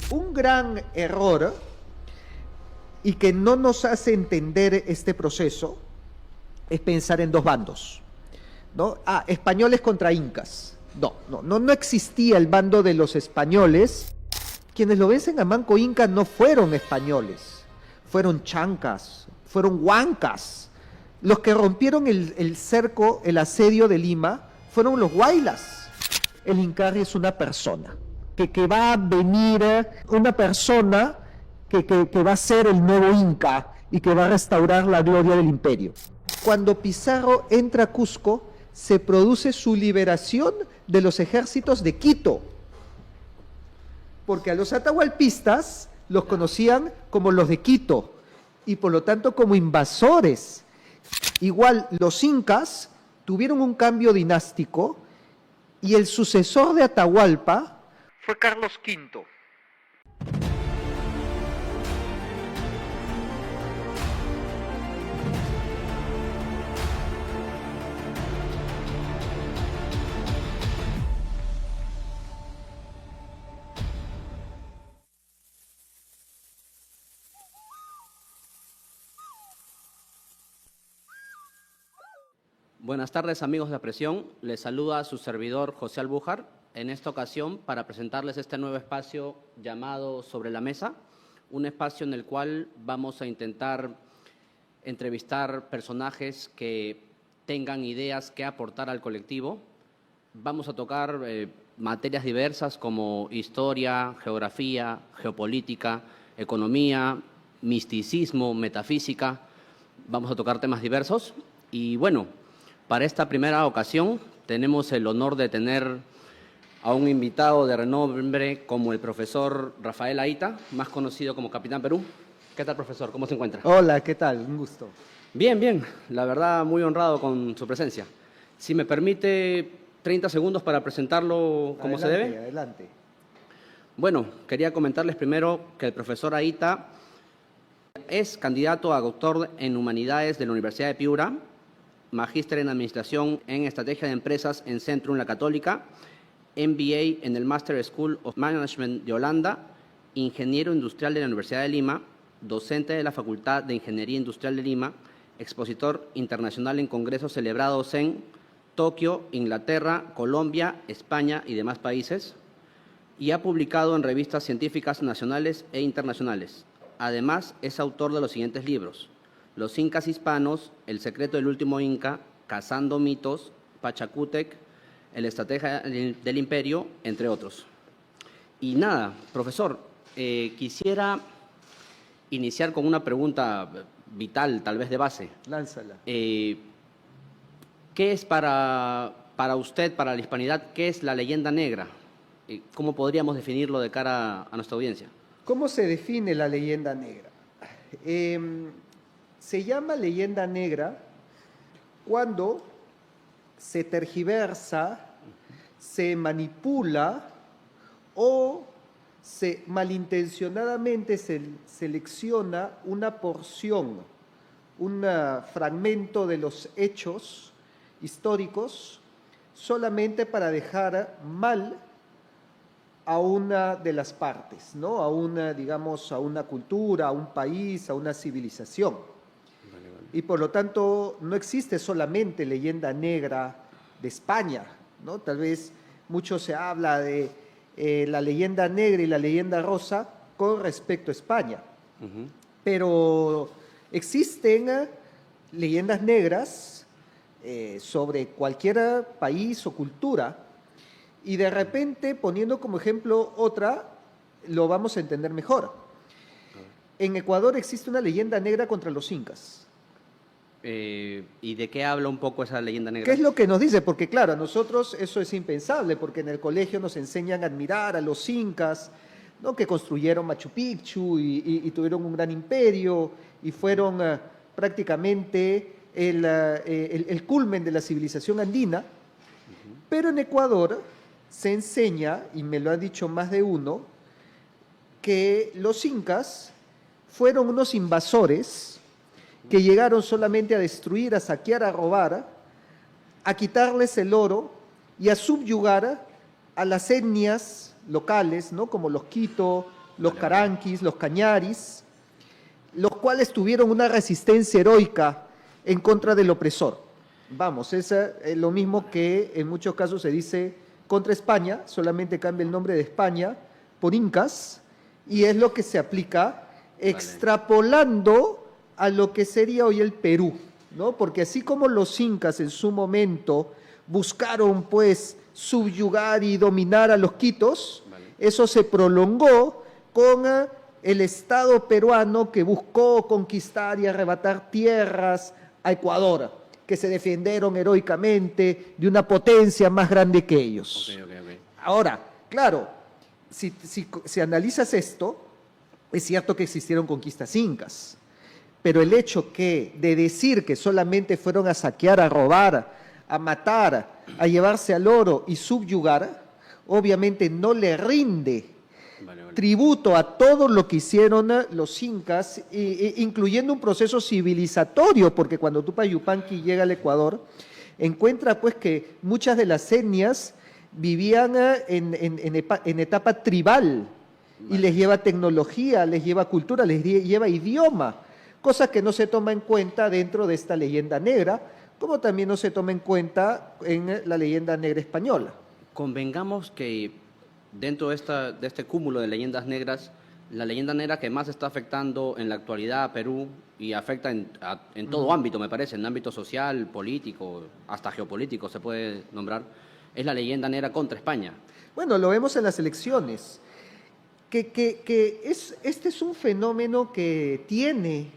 Un gran error y que no nos hace entender este proceso es pensar en dos bandos, ¿no? Españoles contra incas. No existía el bando de los españoles. Quienes lo vencen a Manco Inca no fueron españoles, fueron chancas, fueron huancas. Los que rompieron el cerco, el asedio de Lima, fueron los huaylas. El Incarri es una persona, que va a venir una persona que va a ser el nuevo Inca y que va a restaurar la gloria del imperio. Cuando Pizarro entra a Cusco, se produce su liberación de los ejércitos de Quito, porque a los atahualpistas los conocían como los de Quito y por lo tanto como invasores. Igual los incas tuvieron un cambio dinástico y el sucesor de Atahualpa fue Carlos V. Buenas tardes, amigos de Apresión. Les saluda su servidor José Albújar, en esta ocasión para presentarles este nuevo espacio llamado Sobre la Mesa, un espacio en el cual vamos a intentar entrevistar personajes que tengan ideas que aportar al colectivo. Vamos a tocar materias diversas como historia, geografía, geopolítica, economía, misticismo, metafísica. Vamos a tocar temas diversos y bueno, para esta primera ocasión tenemos el honor de tener a un invitado de renombre como el profesor Rafael Aita, más conocido como Capitán Perú. ¿Qué tal, profesor? ¿Cómo se encuentra? Hola, ¿qué tal? Un gusto. Bien, bien. La verdad, muy honrado con su presencia. Si me permite 30 segundos para presentarlo como se debe. Adelante. Bueno, quería comentarles primero que el profesor Aita es candidato a doctor en Humanidades de la Universidad de Piura, magíster en Administración en Estrategia de Empresas en Centrum La Católica, MBA en el Master School of Management de Holanda, ingeniero industrial de la Universidad de Lima, docente de la Facultad de Ingeniería Industrial de Lima, expositor internacional en congresos celebrados en Tokio, Inglaterra, Colombia, España y demás países, y ha publicado en revistas científicas nacionales e internacionales. Además, es autor de los siguientes libros: Los Incas Hispanos, El Secreto del Último Inca, Cazando Mitos, Pachacútec, El Estratega del Imperio, entre otros. Y nada, profesor, quisiera iniciar con una pregunta vital, tal vez de base. Lánzala. ¿Qué es para usted, para la hispanidad, qué es la leyenda negra? ¿Cómo podríamos definirlo de cara a nuestra audiencia? ¿Cómo se define la leyenda negra? Se llama leyenda negra cuando se tergiversa, se manipula o se malintencionadamente se selecciona una porción, un fragmento de los hechos históricos solamente para dejar mal a una de las partes, ¿no? A una, digamos, a una cultura, a un país, a una civilización. Y por lo tanto no existe solamente leyenda negra de España, ¿no? Tal vez mucho se habla de la leyenda negra y la leyenda rosa con respecto a España. Pero existen leyendas negras sobre cualquier país o cultura y de repente, poniendo como ejemplo otra, lo vamos a entender mejor. En Ecuador existe una leyenda negra contra los incas. ¿Y de qué habla un poco esa leyenda negra? ¿Qué es lo que nos dice? Porque claro, a nosotros eso es impensable, porque en el colegio nos enseñan a admirar a los incas, ¿no? Que construyeron Machu Picchu y tuvieron un gran imperio y fueron prácticamente el culmen de la civilización andina. Pero en Ecuador se enseña, y me lo ha dicho más de uno, que los incas fueron unos invasores que llegaron solamente a destruir, a saquear, a robar, a quitarles el oro y a subyugar a las etnias locales, ¿no? Como los Quito, los Vale, vale. caranquis, los cañaris, los cuales tuvieron una resistencia heroica en contra del opresor. Vamos, es lo mismo que en muchos casos se dice contra España, solamente cambia el nombre de España por incas, y es lo que se aplica extrapolando a lo que sería hoy el Perú, ¿no? Porque así como los incas en su momento buscaron, pues, subyugar y dominar a los quitos, eso se prolongó con el Estado peruano que buscó conquistar y arrebatar tierras a Ecuador, que se defendieron heroicamente de una potencia más grande que ellos. Ok. Ahora, claro, si analizas esto, es cierto que existieron conquistas incas, pero el hecho de decir que solamente fueron a saquear, a robar, a matar, a llevarse al oro y subyugar, obviamente no le rinde tributo a todo lo que hicieron los incas, incluyendo un proceso civilizatorio, porque cuando Tupac Yupanqui llega al Ecuador, encuentra pues que muchas de las etnias vivían en etapa tribal, y les lleva tecnología, les lleva cultura, les lleva idioma, cosa que no se toma en cuenta dentro de esta leyenda negra, como también no se toma en cuenta en la leyenda negra española. Convengamos que dentro de este cúmulo de leyendas negras, la leyenda negra que más está afectando en la actualidad a Perú y afecta en todo ámbito, me parece, en ámbito social, político, hasta geopolítico se puede nombrar, es la leyenda negra contra España. Bueno, lo vemos en las elecciones, este es un fenómeno que tiene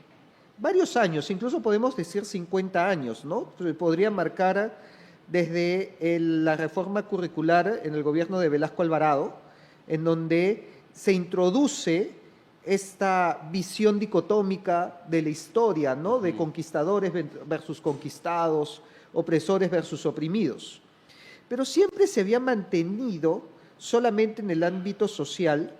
varios años, incluso podemos decir 50 años, ¿no? Podría marcar desde la reforma curricular en el gobierno de Velasco Alvarado, en donde se introduce esta visión dicotómica de la historia, ¿no? De conquistadores versus conquistados, opresores versus oprimidos. Pero siempre se había mantenido solamente en el ámbito social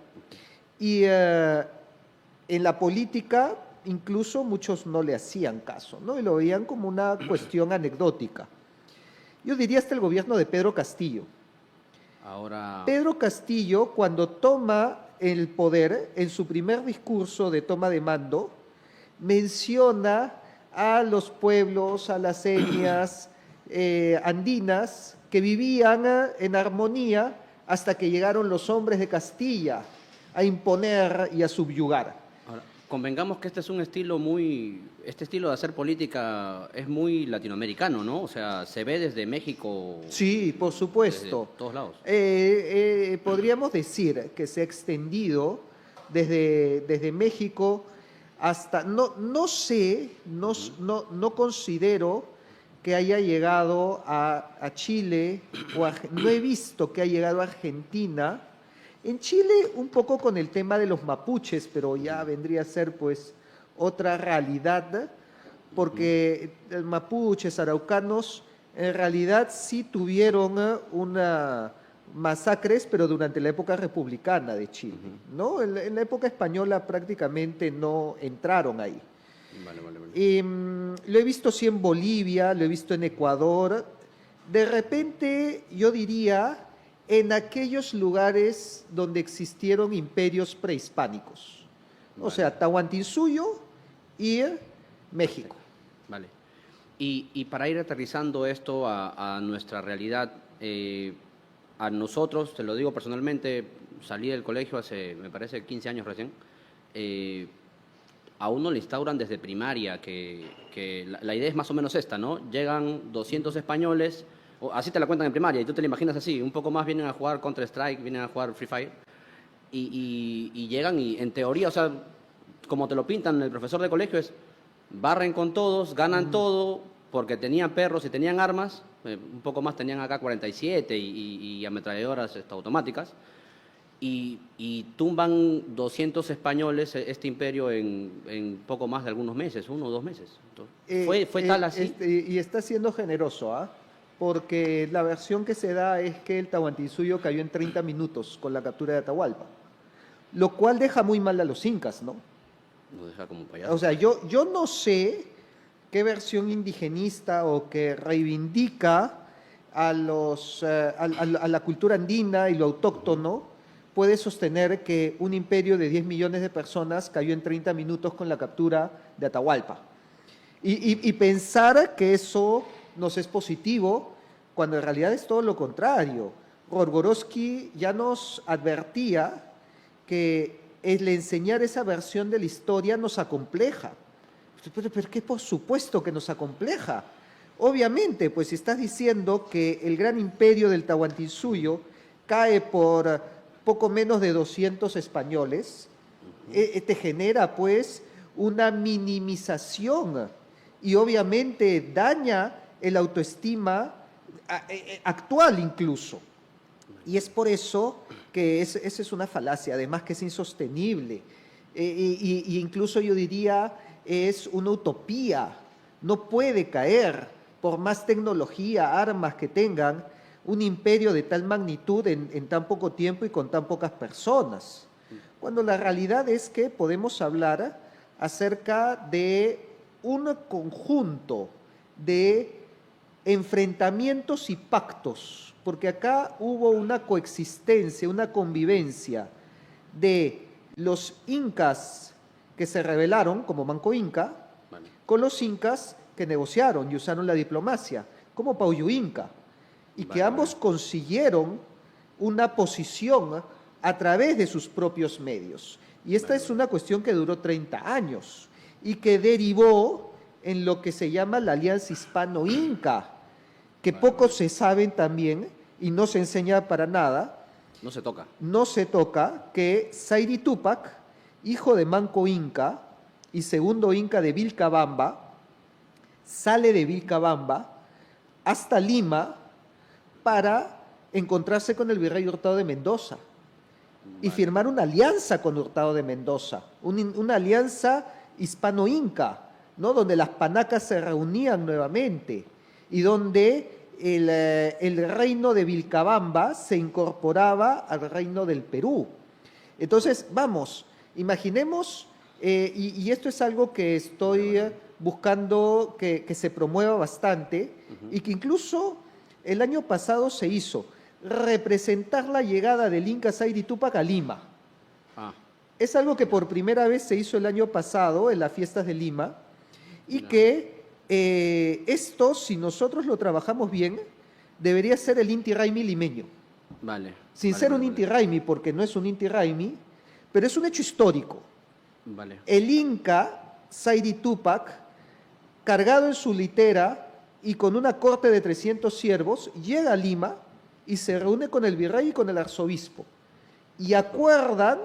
y en la política incluso muchos no le hacían caso, ¿no? Y lo veían como una cuestión anecdótica. Yo diría hasta el gobierno de Pedro Castillo. Pedro Castillo, cuando toma el poder, en su primer discurso de toma de mando, menciona a los pueblos, a las etnias andinas que vivían en armonía hasta que llegaron los hombres de Castilla a imponer y a subyugar. Ahora, convengamos que este estilo de hacer política es muy latinoamericano, ¿no? O sea, se ve desde México. Sí, por supuesto. Desde todos lados. Podríamos decir que se ha extendido desde México hasta, no sé, no considero que haya llegado a Chile, no he visto que haya llegado a Argentina. En Chile un poco con el tema de los mapuches, pero ya vendría a ser pues otra realidad, porque los mapuches, araucanos, en realidad sí tuvieron una masacres, pero durante la época republicana de Chile, ¿no? En la época española prácticamente no entraron ahí. Vale. Y, lo he visto sí en Bolivia, lo he visto en Ecuador. De repente, yo diría, en aquellos lugares donde existieron imperios prehispánicos. O sea, Tahuantinsuyo y México. Vale. Y para ir aterrizando esto a nuestra realidad, a nosotros, te lo digo personalmente, salí del colegio hace, me parece, 15 años recién, a uno le instauran desde primaria que la idea es más o menos esta, ¿no? Llegan 200 españoles, así te la cuentan en primaria, y tú te la imaginas así, un poco más vienen a jugar Counter-Strike, vienen a jugar Free Fire, y llegan y en teoría, o sea, como te lo pintan el profesor de colegio es, barren con todos, ganan todo, porque tenían perros y tenían armas, un poco más tenían AK-47 y ametralladoras automáticas, y tumban 200 españoles este imperio en poco más de algunos meses, 1 o 2 meses. Entonces, ¿fue tal así? Y está siendo generoso, ¿ah? Porque la versión que se da es que el Tahuantinsuyo cayó en 30 minutos con la captura de Atahualpa, lo cual deja muy mal a los incas, ¿no? Nos deja como payasos. O sea, yo no sé qué versión indigenista o que reivindica a la cultura andina y lo autóctono puede sostener que un imperio de 10 millones de personas cayó en 30 minutos con la captura de Atahualpa. Y pensar que eso nos es positivo, cuando en realidad es todo lo contrario. Gorgorowski ya nos advertía que el enseñar esa versión de la historia nos acompleja. Pero ¿qué? Por supuesto que nos acompleja. Obviamente, pues si estás diciendo que el gran imperio del Tahuantinsuyo cae por poco menos de 200 españoles, te genera pues una minimización y obviamente daña el autoestima actual incluso. Y es por eso que esa es una falacia, además que es insostenible. Y incluso yo diría es una utopía. No puede caer, por más tecnología, armas que tengan, un imperio de tal magnitud en tan poco tiempo y con tan pocas personas. Cuando la realidad es que podemos hablar acerca de un conjunto de enfrentamientos y pactos, porque acá hubo una coexistencia, una convivencia de los incas que se rebelaron como Manco Inca, con los incas que negociaron y usaron la diplomacia, como Paullu Inca, y que ambos consiguieron una posición a través de sus propios medios. Y esta es una cuestión que duró 30 años y que derivó en lo que se llama la Alianza Hispano-Inca, que pocos se saben también y no se enseña para nada. No se toca. No se toca que Sairi Túpac, hijo de Manco Inca y segundo Inca de Vilcabamba, sale de Vilcabamba hasta Lima para encontrarse con el virrey Hurtado de Mendoza y firmar una alianza con Hurtado de Mendoza, una alianza hispano-inca, ¿no? Donde las panacas se reunían nuevamente y donde el reino de Vilcabamba se incorporaba al reino del Perú. Entonces, vamos, imaginemos, y esto es algo que estoy buscando que se promueva bastante y que incluso el año pasado se hizo, representar la llegada del Inca Sairi Túpac a Lima. Es algo que por primera vez se hizo el año pasado en las fiestas de Lima y que esto, si nosotros lo trabajamos bien, debería ser el Inti Raymi limeño. Sin ser un Inti Raymi, porque no es un Inti Raymi, pero es un hecho histórico. El Inca Sairi Túpac, cargado en su litera y con una corte de 300 siervos, llega a Lima y se reúne con el virrey y con el arzobispo y acuerdan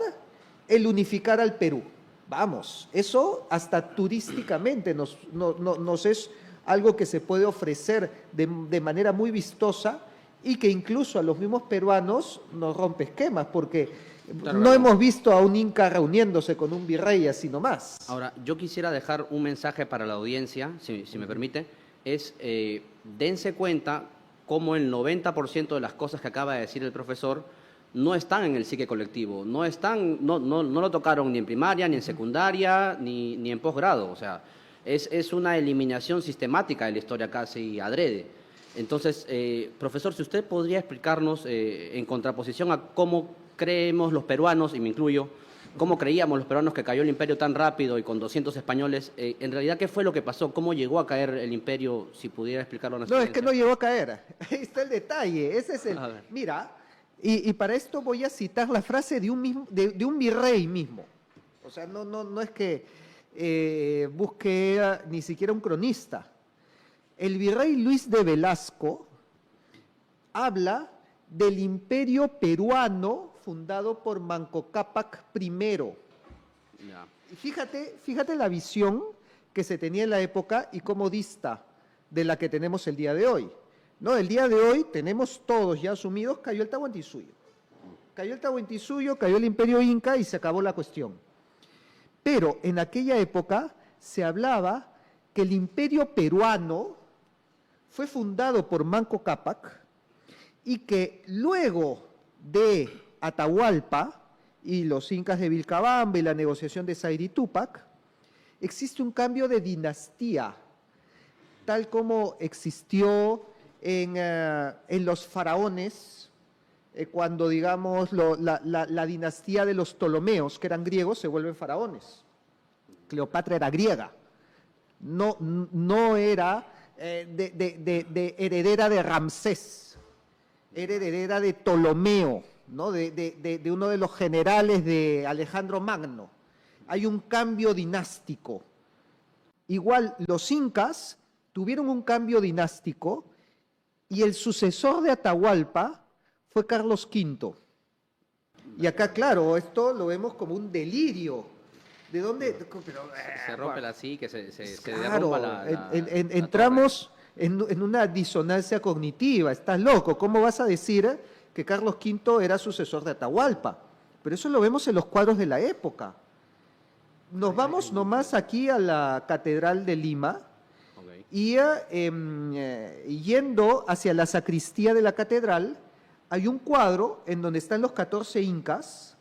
el unificar al Perú. Vamos, eso hasta turísticamente nos es algo que se puede ofrecer de manera muy vistosa y que incluso a los mismos peruanos nos rompe esquemas, porque no hemos visto a un inca reuniéndose con un virrey así nomás. Ahora, yo quisiera dejar un mensaje para la audiencia, si me permite, es dense cuenta cómo el 90% de las cosas que acaba de decir el profesor no están en el psique colectivo, no lo tocaron ni en primaria, ni en secundaria, ni en posgrado. O sea, es una eliminación sistemática de la historia casi adrede. Entonces, profesor, si usted podría explicarnos, en contraposición a cómo creemos los peruanos, y me incluyo, cómo creíamos los peruanos que cayó el imperio tan rápido y con 200 españoles, en realidad, ¿qué fue lo que pasó? ¿Cómo llegó a caer el imperio? Si pudiera explicarlo a nuestra audiencia. No, es que no llegó a caer. Ahí está el detalle. Ese es el... Mira, y para esto voy a citar la frase de un virrey mismo. O sea, no es que busque ni siquiera un cronista. El virrey Luis de Velasco habla del imperio peruano fundado por Manco Cápac I. Y fíjate la visión que se tenía en la época y cómo dista de la que tenemos el día de hoy. No, el día de hoy tenemos todos ya asumidos, cayó el Tahuantinsuyo. Cayó el Tahuantinsuyo, cayó el imperio inca y se acabó la cuestión. Pero en aquella época se hablaba que el imperio peruano fue fundado por Manco Cápac y que luego de Atahualpa y los incas de Vilcabamba y la negociación de Sairi Túpac, existe un cambio de dinastía, tal como existió en los faraones cuando, digamos, la dinastía de los Ptolomeos, que eran griegos, se vuelven faraones. Cleopatra era griega, no era de heredera de Ramsés, era heredera de Ptolomeo, ¿no? de uno de los generales de Alejandro Magno. Hay un cambio dinástico. Igual los incas tuvieron un cambio dinástico y el sucesor de Atahualpa fue Carlos V. Y acá, claro, esto lo vemos como un delirio. ¿De dónde? Pero, Se rompe la psique, se claro, derrumba la entramos en una disonancia cognitiva. Estás loco. ¿Cómo vas a decir que Carlos V era sucesor de Atahualpa? Pero eso lo vemos en los cuadros de la época. Nos vamos nomás aquí a la Catedral de Lima y yendo hacia la sacristía de la catedral hay un cuadro en donde están los 14 incas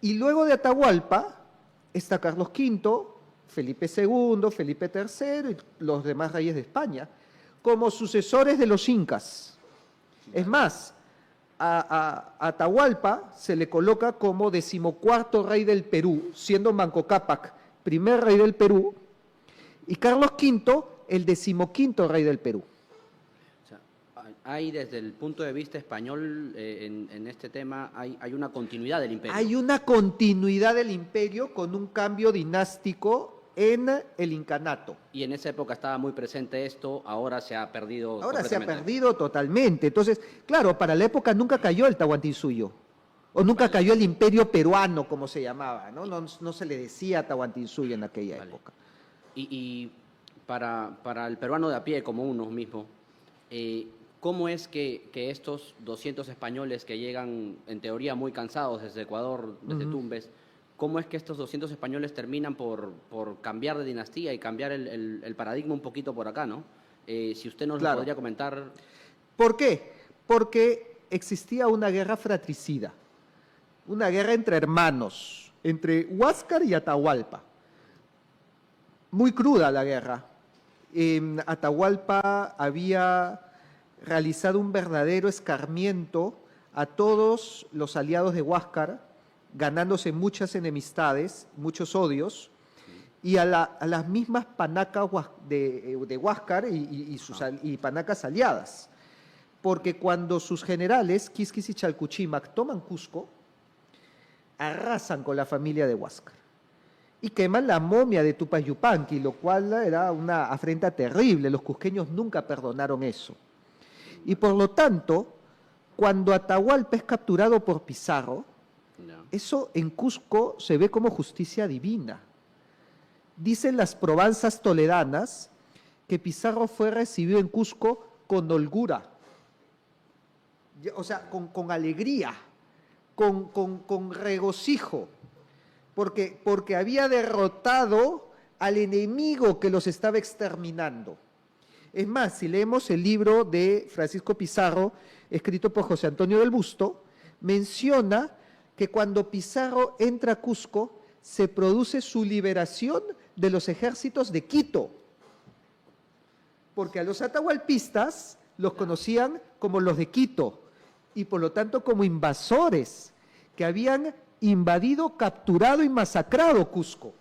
y luego de Atahualpa está Carlos V, Felipe II, Felipe III y los demás reyes de España como sucesores de los incas. Es más, a Atahualpa se le coloca como 14º rey del Perú, siendo Manco Cápac primer rey del Perú, y Carlos V el 15º rey del Perú. O sea, hay desde el punto de vista español en este tema, hay una continuidad del imperio. Hay una continuidad del imperio con un cambio dinástico en el incanato. Y en esa época estaba muy presente esto, ahora se ha perdido Ahora se ha completamente. perdido totalmente. Entonces, claro, para la época nunca cayó el Tahuantinsuyo, o nunca cayó el imperio peruano, como se llamaba, ¿no? No se le decía Tahuantinsuyo en aquella época. Y para el peruano de a pie, como uno mismo, ¿cómo es que estos 200 españoles que llegan, en teoría, muy cansados desde Ecuador, desde Tumbes, cómo es que estos 200 españoles terminan por cambiar de dinastía y cambiar el paradigma un poquito por acá, ¿no? Si usted nos lo podría comentar. ¿Por qué? Porque existía una guerra fratricida, una guerra entre hermanos, entre Huáscar y Atahualpa. Muy cruda la guerra. Atahualpa había realizado un verdadero escarmiento a todos los aliados de Huáscar, ganándose muchas enemistades, muchos odios, y a las mismas panacas de Huáscar y panacas aliadas. Porque cuando sus generales, Quisquis y Chalcuchímac, toman Cusco, arrasan con la familia de Huáscar y queman la momia de Tupac Yupanqui, lo cual era una afrenta terrible. Los cusqueños nunca perdonaron eso. Y por lo tanto, cuando Atahualpa es capturado por Pizarro, eso en Cusco se ve como justicia divina. Dicen las probanzas toledanas que Pizarro fue recibido en Cusco con holgura, o sea, con alegría, con regocijo, porque había derrotado al enemigo que los estaba exterminando. Es más, si leemos el libro de Francisco Pizarro, escrito por José Antonio del Busto, menciona que cuando Pizarro entra a Cusco, se produce su liberación de los ejércitos de Quito. Porque a los atahualpistas los conocían como los de Quito y por lo tanto como invasores que habían invadido, capturado y masacrado Cusco.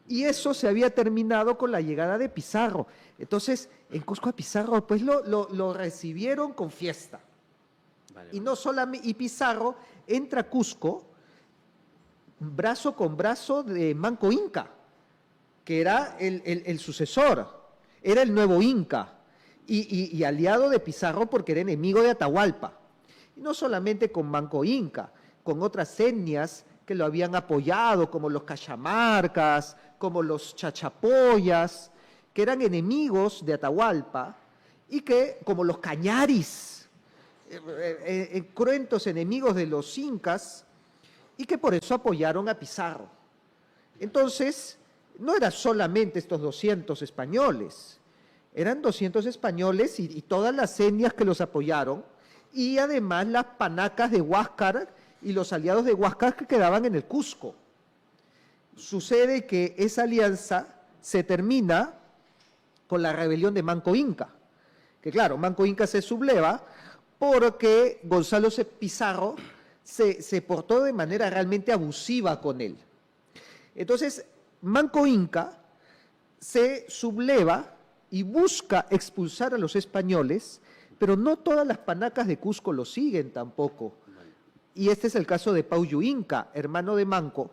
Y eso se había terminado con la llegada de Pizarro. Entonces, en Cusco a Pizarro pues lo recibieron con fiesta. Y no solamente, y Pizarro entra a Cusco brazo con brazo de Manco Inca, que era el sucesor, era el nuevo Inca, y aliado de Pizarro porque era enemigo de Atahualpa. Y no solamente con Manco Inca, con otras etnias que lo habían apoyado, como los cachamarcas, como los chachapoyas, que eran enemigos de Atahualpa, y que, como los cañaris, cruentos enemigos de los incas, y que por eso apoyaron a Pizarro. Entonces, no eran solamente estos 200 españoles, eran 200 españoles y todas las etnias que los apoyaron, y además las panacas de Huáscar y los aliados de Huáscar que quedaban en el Cusco. Sucede que esa alianza se termina con la rebelión de Manco Inca, que claro, Manco Inca se subleva porque Gonzalo Pizarro se portó de manera realmente abusiva con él. Entonces, Manco Inca se subleva y busca expulsar a los españoles, pero no todas las panacas de Cusco lo siguen tampoco. Y este es el caso de Pauyu Inca, hermano de Manco,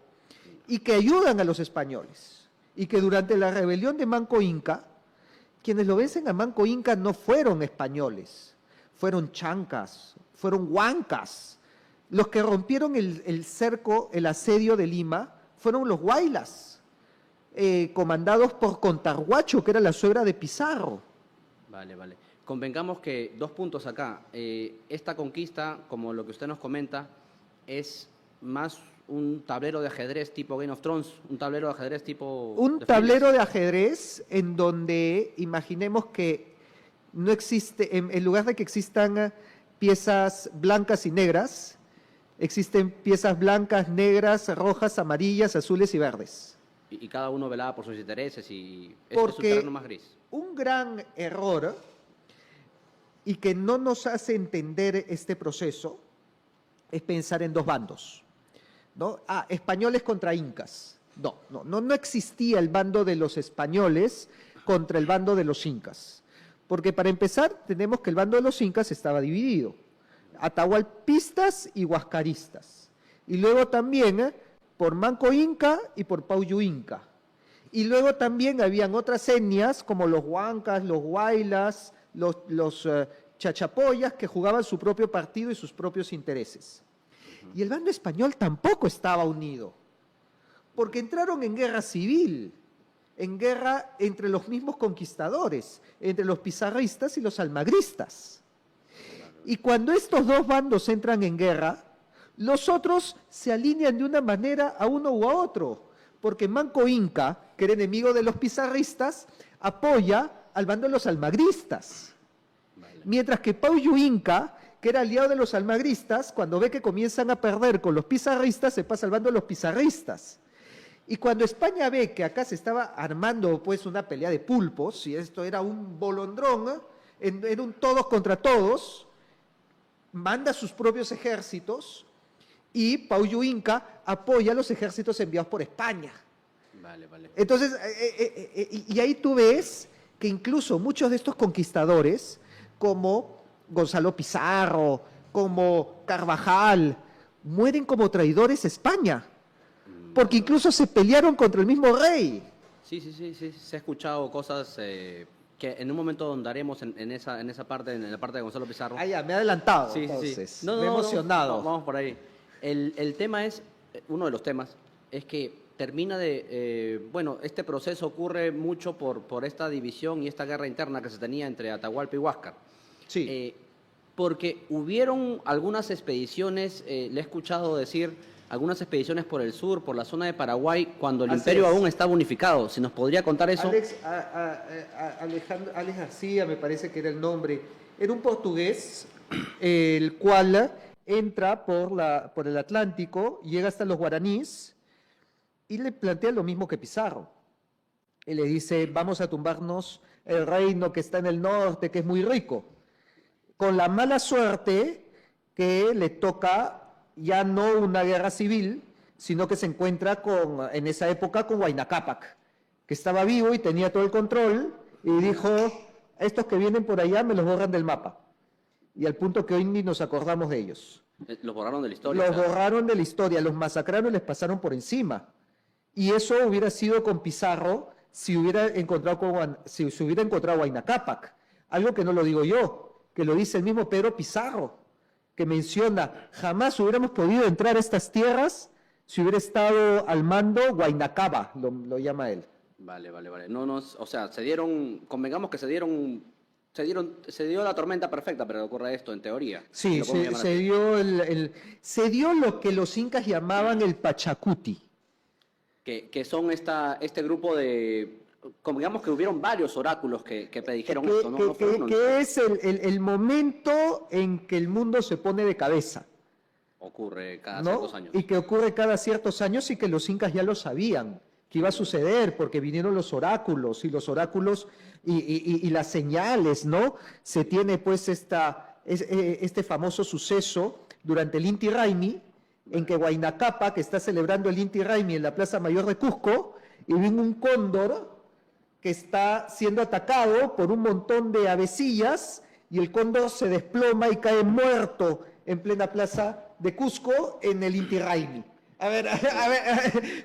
y que ayudan a los españoles. Y que durante la rebelión de Manco Inca, quienes lo vencen a Manco Inca no fueron españoles, fueron chancas, fueron huancas. Los que rompieron el cerco, el asedio de Lima, fueron los huaylas, comandados por Contarhuacho, que era la suegra de Pizarro. Vale, vale. Convengamos que 2 puntos acá. Esta conquista, como lo que usted nos comenta, es más un tablero de ajedrez tipo Game of Thrones, un tablero de ajedrez tipo... Un tablero de ajedrez en donde imaginemos que no existe, en lugar de que existan piezas blancas y negras, existen piezas blancas, negras, rojas, amarillas, azules y verdes. Y cada uno velaba por sus intereses y este es un Porque terreno más gris. un gran error y que no nos hace entender este proceso es pensar en 2 bandos, ¿no? Españoles contra incas. No existía el bando de los españoles contra el bando de los incas. Porque para empezar tenemos que el bando de los incas estaba dividido. Atahualpistas y huascaristas. Y luego también por Manco Inca y por Pauyu Inca. Y luego también habían otras etnias como los huancas, los huaylas, los chachapoyas que jugaban su propio partido y sus propios intereses. Y el bando español tampoco estaba unido, porque entraron en guerra civil, en guerra entre los mismos conquistadores, entre los pizarristas y los almagristas. Y cuando estos 2 bandos entran en guerra, los otros se alinean de una manera a uno u a otro, porque Manco Inca, que era enemigo de los pizarristas, apoya al bando de los almagristas. Mientras que Pauyu Inca, que era aliado de los almagristas, cuando ve que comienzan a perder con los pizarristas, se pasa al bando de los pizarristas. Y cuando España ve que acá se estaba armando pues una pelea de pulpos, y esto era un bolondrón, era un todos contra todos, manda sus propios ejércitos y Pauyu Inca apoya a los ejércitos enviados por España. Vale, vale. Entonces, y ahí tú ves que incluso muchos de estos conquistadores, como Gonzalo Pizarro, como Carvajal, mueren como traidores a España, porque incluso se pelearon contra el mismo rey. Sí, se ha escuchado cosas que en un momento ahondaremos en esa parte, en la parte de Gonzalo Pizarro. Ah, ya, me he adelantado, Sí. entonces. No, me he emocionado. no, vamos por ahí. El tema es, uno de los temas, es que termina de, este proceso ocurre mucho por esta división y esta guerra interna que se tenía entre Atahualpa y Huáscar. Sí. Porque hubieron algunas expediciones, le he escuchado decir, algunas expediciones por el sur, por la zona de Paraguay, cuando el imperio aún estaba unificado. ¿Si nos podría contar eso? Alex García, me parece que era el nombre, era un portugués, el cual entra por el Atlántico, llega hasta los guaraníes y le plantea lo mismo que Pizarro. Y le dice, vamos a tumbarnos el reino que está en el norte, que es muy rico. Con la mala suerte que le toca ya no una guerra civil, sino que se encuentra en esa época con Huayna Cápac, que estaba vivo y tenía todo el control, y dijo, estos que vienen por allá me los borran del mapa. Y al punto que hoy ni nos acordamos de ellos. Los borraron de la historia. Los borraron de la historia, los masacraron y les pasaron por encima. Y eso hubiera sido con Pizarro si se hubiera encontrado Huayna Cápac. Algo que no lo digo yo, que lo dice el mismo Pedro Pizarro, que menciona, jamás hubiéramos podido entrar a estas tierras si hubiera estado al mando Huayna Cápac, lo llama él. Vale. O sea, convengamos que se dio la tormenta perfecta para que ocurra esto, en teoría. Sí, se dio lo que los incas llamaban el Pachacuti. Que son este grupo de... Convengamos que hubieron varios oráculos que predijeron esto, ¿no? Que es el momento en que el mundo se pone de cabeza. Ocurre cada ¿no? ciertos años. Y que ocurre cada ciertos años y que los incas ya lo sabían, que iba a suceder, porque vinieron los oráculos y las señales, ¿no? Se tiene pues esta este famoso suceso durante el Inti Raymi, en que Huayna Cápac está celebrando el Inti Raymi en la Plaza Mayor de Cusco, y viene un cóndor que está siendo atacado por un montón de avecillas, y el cóndor se desploma y cae muerto en plena Plaza de Cusco en el Inti Raymi. A ver,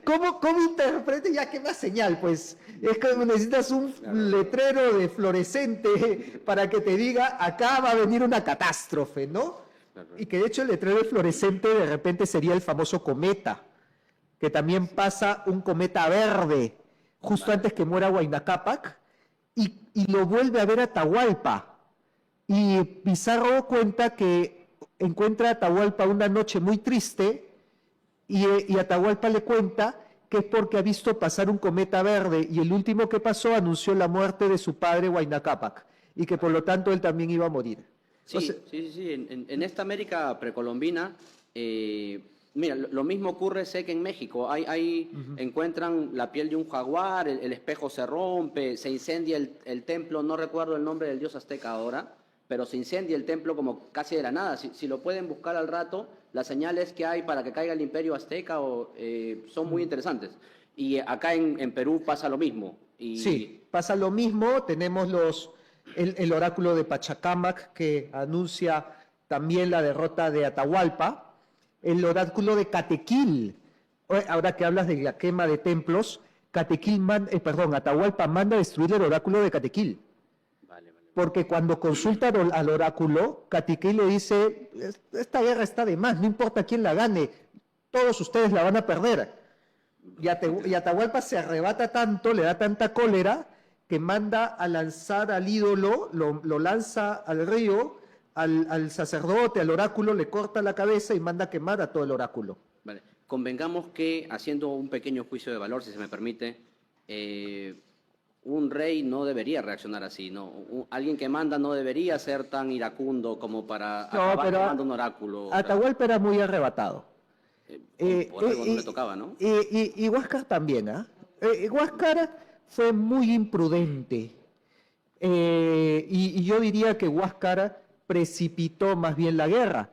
¿cómo interprete? Ya que más señal, pues. Es que necesitas un letrero de fluorescente para que te diga, acá va a venir una catástrofe, ¿no? Y que de hecho el letrero de fluorescente de repente sería el famoso cometa, que también pasa un cometa verde justo antes que muera Huayna Cápac, y lo vuelve a ver Atahualpa. Y Pizarro cuenta que encuentra a Atahualpa una noche muy triste, y Atahualpa le cuenta que es porque ha visto pasar un cometa verde, y el último que pasó anunció la muerte de su padre Huayna Cápac, y que por lo tanto él también iba a morir. Sí, sí. En esta América precolombina, mira, lo mismo ocurre, sé que en México. Encuentran la piel de un jaguar, el espejo se rompe, se incendia el templo, no recuerdo el nombre del dios azteca ahora, pero se incendia el templo como casi de la nada. Si lo pueden buscar al rato, las señales que hay para que caiga el imperio azteca son muy interesantes. Y acá en Perú pasa lo mismo. Sí, pasa lo mismo. Tenemos el oráculo de Pachacámac, que anuncia también la derrota de Atahualpa. El oráculo de Catequil, ahora que hablas de la quema de templos, Atahualpa manda a destruir el oráculo de Catequil. Porque cuando consulta al oráculo, Catequil le dice, esta guerra está de más, no importa quién la gane, todos ustedes la van a perder. Y Atahualpa se arrebata tanto, le da tanta cólera, que manda a lanzar al ídolo, lo lanza al río, al sacerdote, al oráculo, le corta la cabeza y manda a quemar a todo el oráculo. Vale. Convengamos que, haciendo un pequeño juicio de valor, si se me permite, un rey no debería reaccionar así, ¿no? Alguien que manda no debería ser tan iracundo como para acabar quemando un oráculo. Atahualpa era muy arrebatado. Por algo no le tocaba, ¿no? Y Huáscar también, ¿ah? Huáscar fue muy imprudente. Y yo diría que Huáscar precipitó más bien la guerra.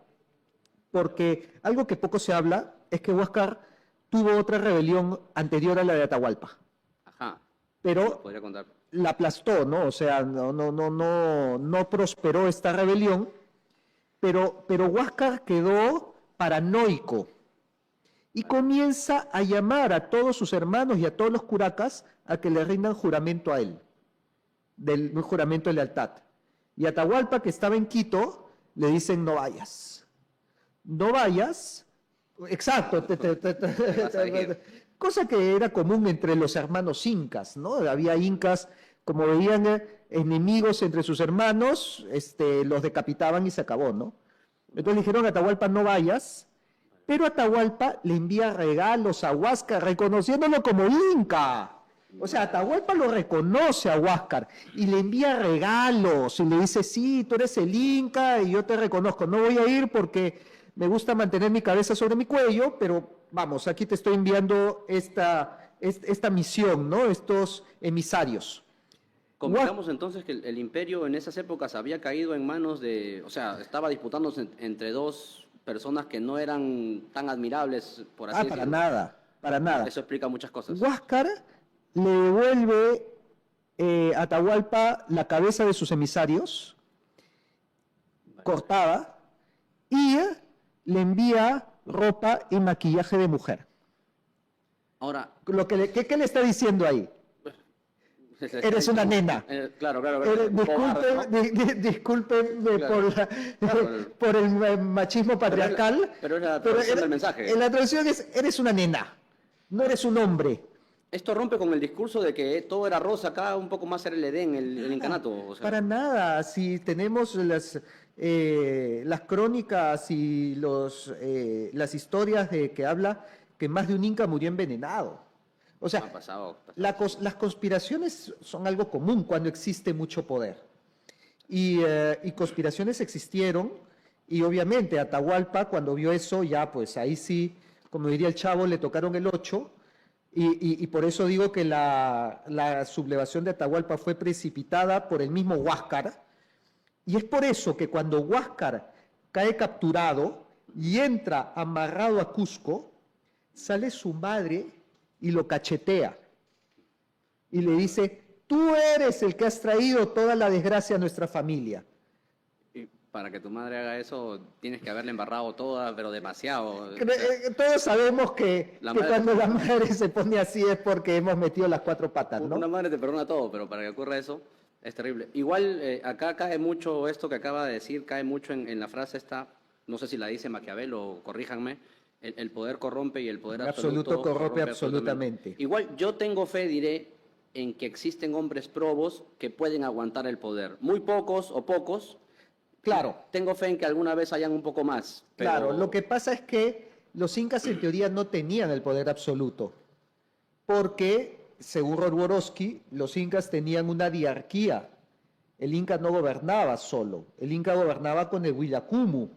Porque algo que poco se habla es que Huáscar tuvo otra rebelión anterior a la de Atahualpa. Ajá. Pero podría contar. La aplastó, ¿no? O sea, no prosperó esta rebelión, pero Huáscar quedó paranoico y comienza a llamar a todos sus hermanos y a todos los curacas a que le rindan juramento a él, del juramento de lealtad. Y Atahualpa, que estaba en Quito, le dicen, no vayas. No vayas. Exacto. Cosa que era común entre los hermanos incas, ¿no? Había incas, como veían enemigos entre sus hermanos, los decapitaban y se acabó, ¿no? Entonces le dijeron a Atahualpa, no vayas, pero Atahualpa le envía regalos a Huáscar, reconociéndolo como inca. O sea, Atahualpa lo reconoce a Huáscar y le envía regalos y le dice, sí, tú eres el inca y yo te reconozco, no voy a ir porque me gusta mantener mi cabeza sobre mi cuello, pero vamos, aquí te estoy enviando esta misión, ¿no? Estos emisarios. Convengamos entonces que el imperio en esas épocas había caído en manos o sea, estaba disputándose entre dos personas que no eran tan admirables, por así decirlo. Para nada. Eso explica muchas cosas. Huáscar le devuelve a Atahualpa la cabeza de sus emisarios, cortada, y le envía ropa y maquillaje de mujer. Ahora, ¿Qué le está diciendo ahí? Eres una nena. Claro. Discúlpenme por el machismo patriarcal. Pero es la traducción del mensaje. La traducción es, eres una nena, no eres un hombre. Esto rompe con el discurso de que todo era rosa, acá un poco más era el Edén, el incanato. O sea. Para nada, si tenemos las crónicas y las historias de que habla que más de un inca murió envenenado. O sea, las conspiraciones son algo común cuando existe mucho poder. Y conspiraciones existieron, y obviamente Atahualpa, cuando vio eso, ya pues ahí sí, como diría el Chavo, le tocaron el 8, y por eso digo que la sublevación de Atahualpa fue precipitada por el mismo Huáscar, Y es por eso que cuando Huáscar cae capturado y entra amarrado a Cusco, sale su madre y lo cachetea. Y le dice, tú eres el que has traído toda la desgracia a nuestra familia. Y para que tu madre haga eso, tienes que haberle embarrado toda, pero demasiado. Todos sabemos que madre cuando la madre se pone así es porque hemos metido las cuatro patas, ¿no? Una madre te perdona todo, pero para que ocurra eso, es terrible. Igual, acá cae mucho esto que acaba de decir, cae mucho en la frase esta, no sé si la dice Maquiavelo, corríjanme, el poder corrompe y el poder absoluto corrompe absolutamente. Igual, yo tengo fe, diré, en que existen hombres probos que pueden aguantar el poder. Muy pocos o pocos. Claro. Tengo fe en que alguna vez hayan un poco más. Pero... Claro, lo que pasa es que los incas en teoría no tenían el poder absoluto, porque, según Rodworowski, los incas tenían una diarquía. El inca no gobernaba solo, el inca gobernaba con el Willacumu,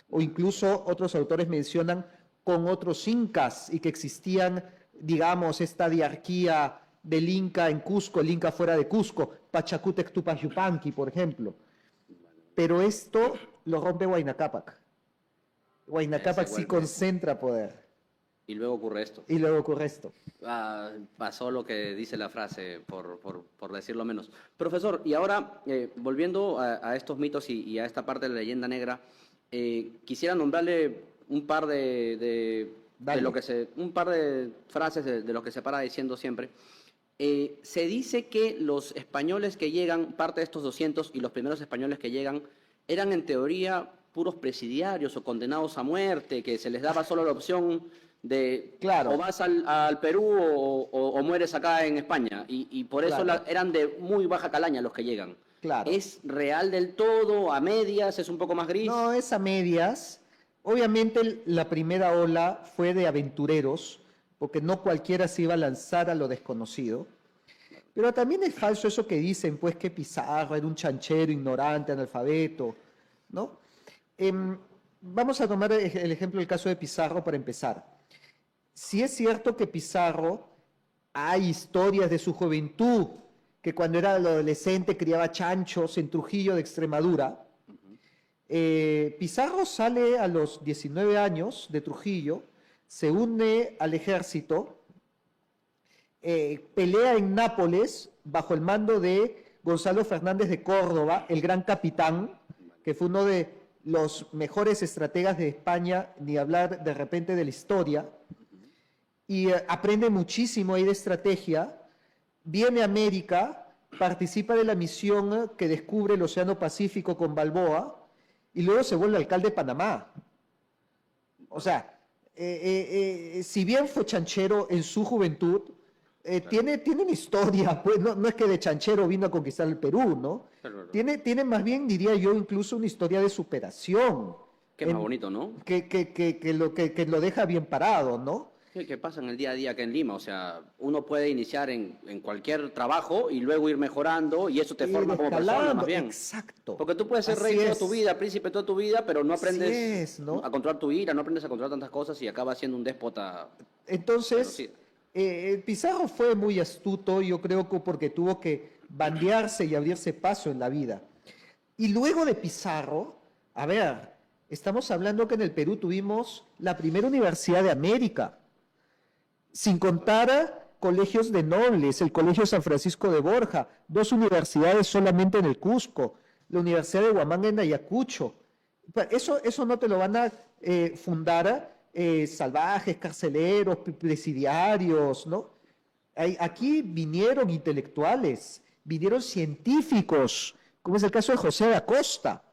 o incluso otros autores mencionan con otros incas, y que existían, digamos, esta diarquía del inca en Cusco, el inca fuera de Cusco, Pachacútec Tupac Yupanqui, por ejemplo. Pero esto lo rompe Huayna Cápac. Huayna Cápac sí concentra poder. Y luego ocurre esto. Y luego ocurre esto. Pasó lo que dice la frase, por decirlo menos. Profesor, y ahora, volviendo a estos mitos y a esta parte de la leyenda negra, quisiera nombrarle un par de frases de lo que se para diciendo siempre. Se dice que los españoles que llegan, parte de estos 200 y los primeros españoles que llegan, eran en teoría puros presidiarios o condenados a muerte, que se les daba solo la opción de claro, o vas al Perú o mueres acá en España. Y por eso claro, eran de muy baja calaña los que llegan. Claro. ¿Es real del todo? ¿A medias? ¿Es un poco más gris? No, es a medias. Obviamente la primera ola fue de aventureros, porque no cualquiera se iba a lanzar a lo desconocido. Pero también es falso eso que dicen, pues que Pizarro era un chanchero, ignorante, analfabeto, ¿no? Vamos a tomar el ejemplo del caso de Pizarro para empezar. Sí es cierto que Pizarro, hay historias de su juventud, que cuando era adolescente criaba chanchos en Trujillo de Extremadura. Pizarro sale a los 19 años de Trujillo, se une al ejército, pelea en Nápoles bajo el mando de Gonzalo Fernández de Córdoba, el gran capitán, que fue uno de los mejores estrategas de España, ni hablar de repente de la historia, y aprende muchísimo ahí de estrategia, viene a América, participa de la misión que descubre el Océano Pacífico con Balboa, y luego se vuelve alcalde de Panamá. O sea, si bien fue chanchero en su juventud, tiene una historia, pues no es que de chanchero vino a conquistar el Perú, ¿no? Tiene más bien, diría yo, incluso una historia de superación. Que es más bonito, ¿no? Que lo deja bien parado, ¿no? Sí, que pasa en el día a día acá en Lima, o sea, uno puede iniciar en cualquier trabajo y luego ir mejorando y eso te forma como persona más bien. Exacto. Porque tú puedes ser rey toda tu vida, príncipe toda tu vida, pero no aprendes ¿no? a controlar tu ira, no aprendes a controlar tantas cosas y acabas siendo un déspota. Entonces, Pizarro fue muy astuto, yo creo que porque tuvo que bandearse y abrirse paso en la vida. Y luego de Pizarro, a ver, estamos hablando que en el Perú tuvimos la primera universidad de América, sin contar colegios de nobles, el Colegio San Francisco de Borja, 2 universidades solamente en el Cusco, la Universidad de Huamanga en Ayacucho. Eso no te lo van a fundar salvajes, carceleros, presidiarios, ¿no? Aquí vinieron intelectuales, vinieron científicos, como es el caso de José da Costa.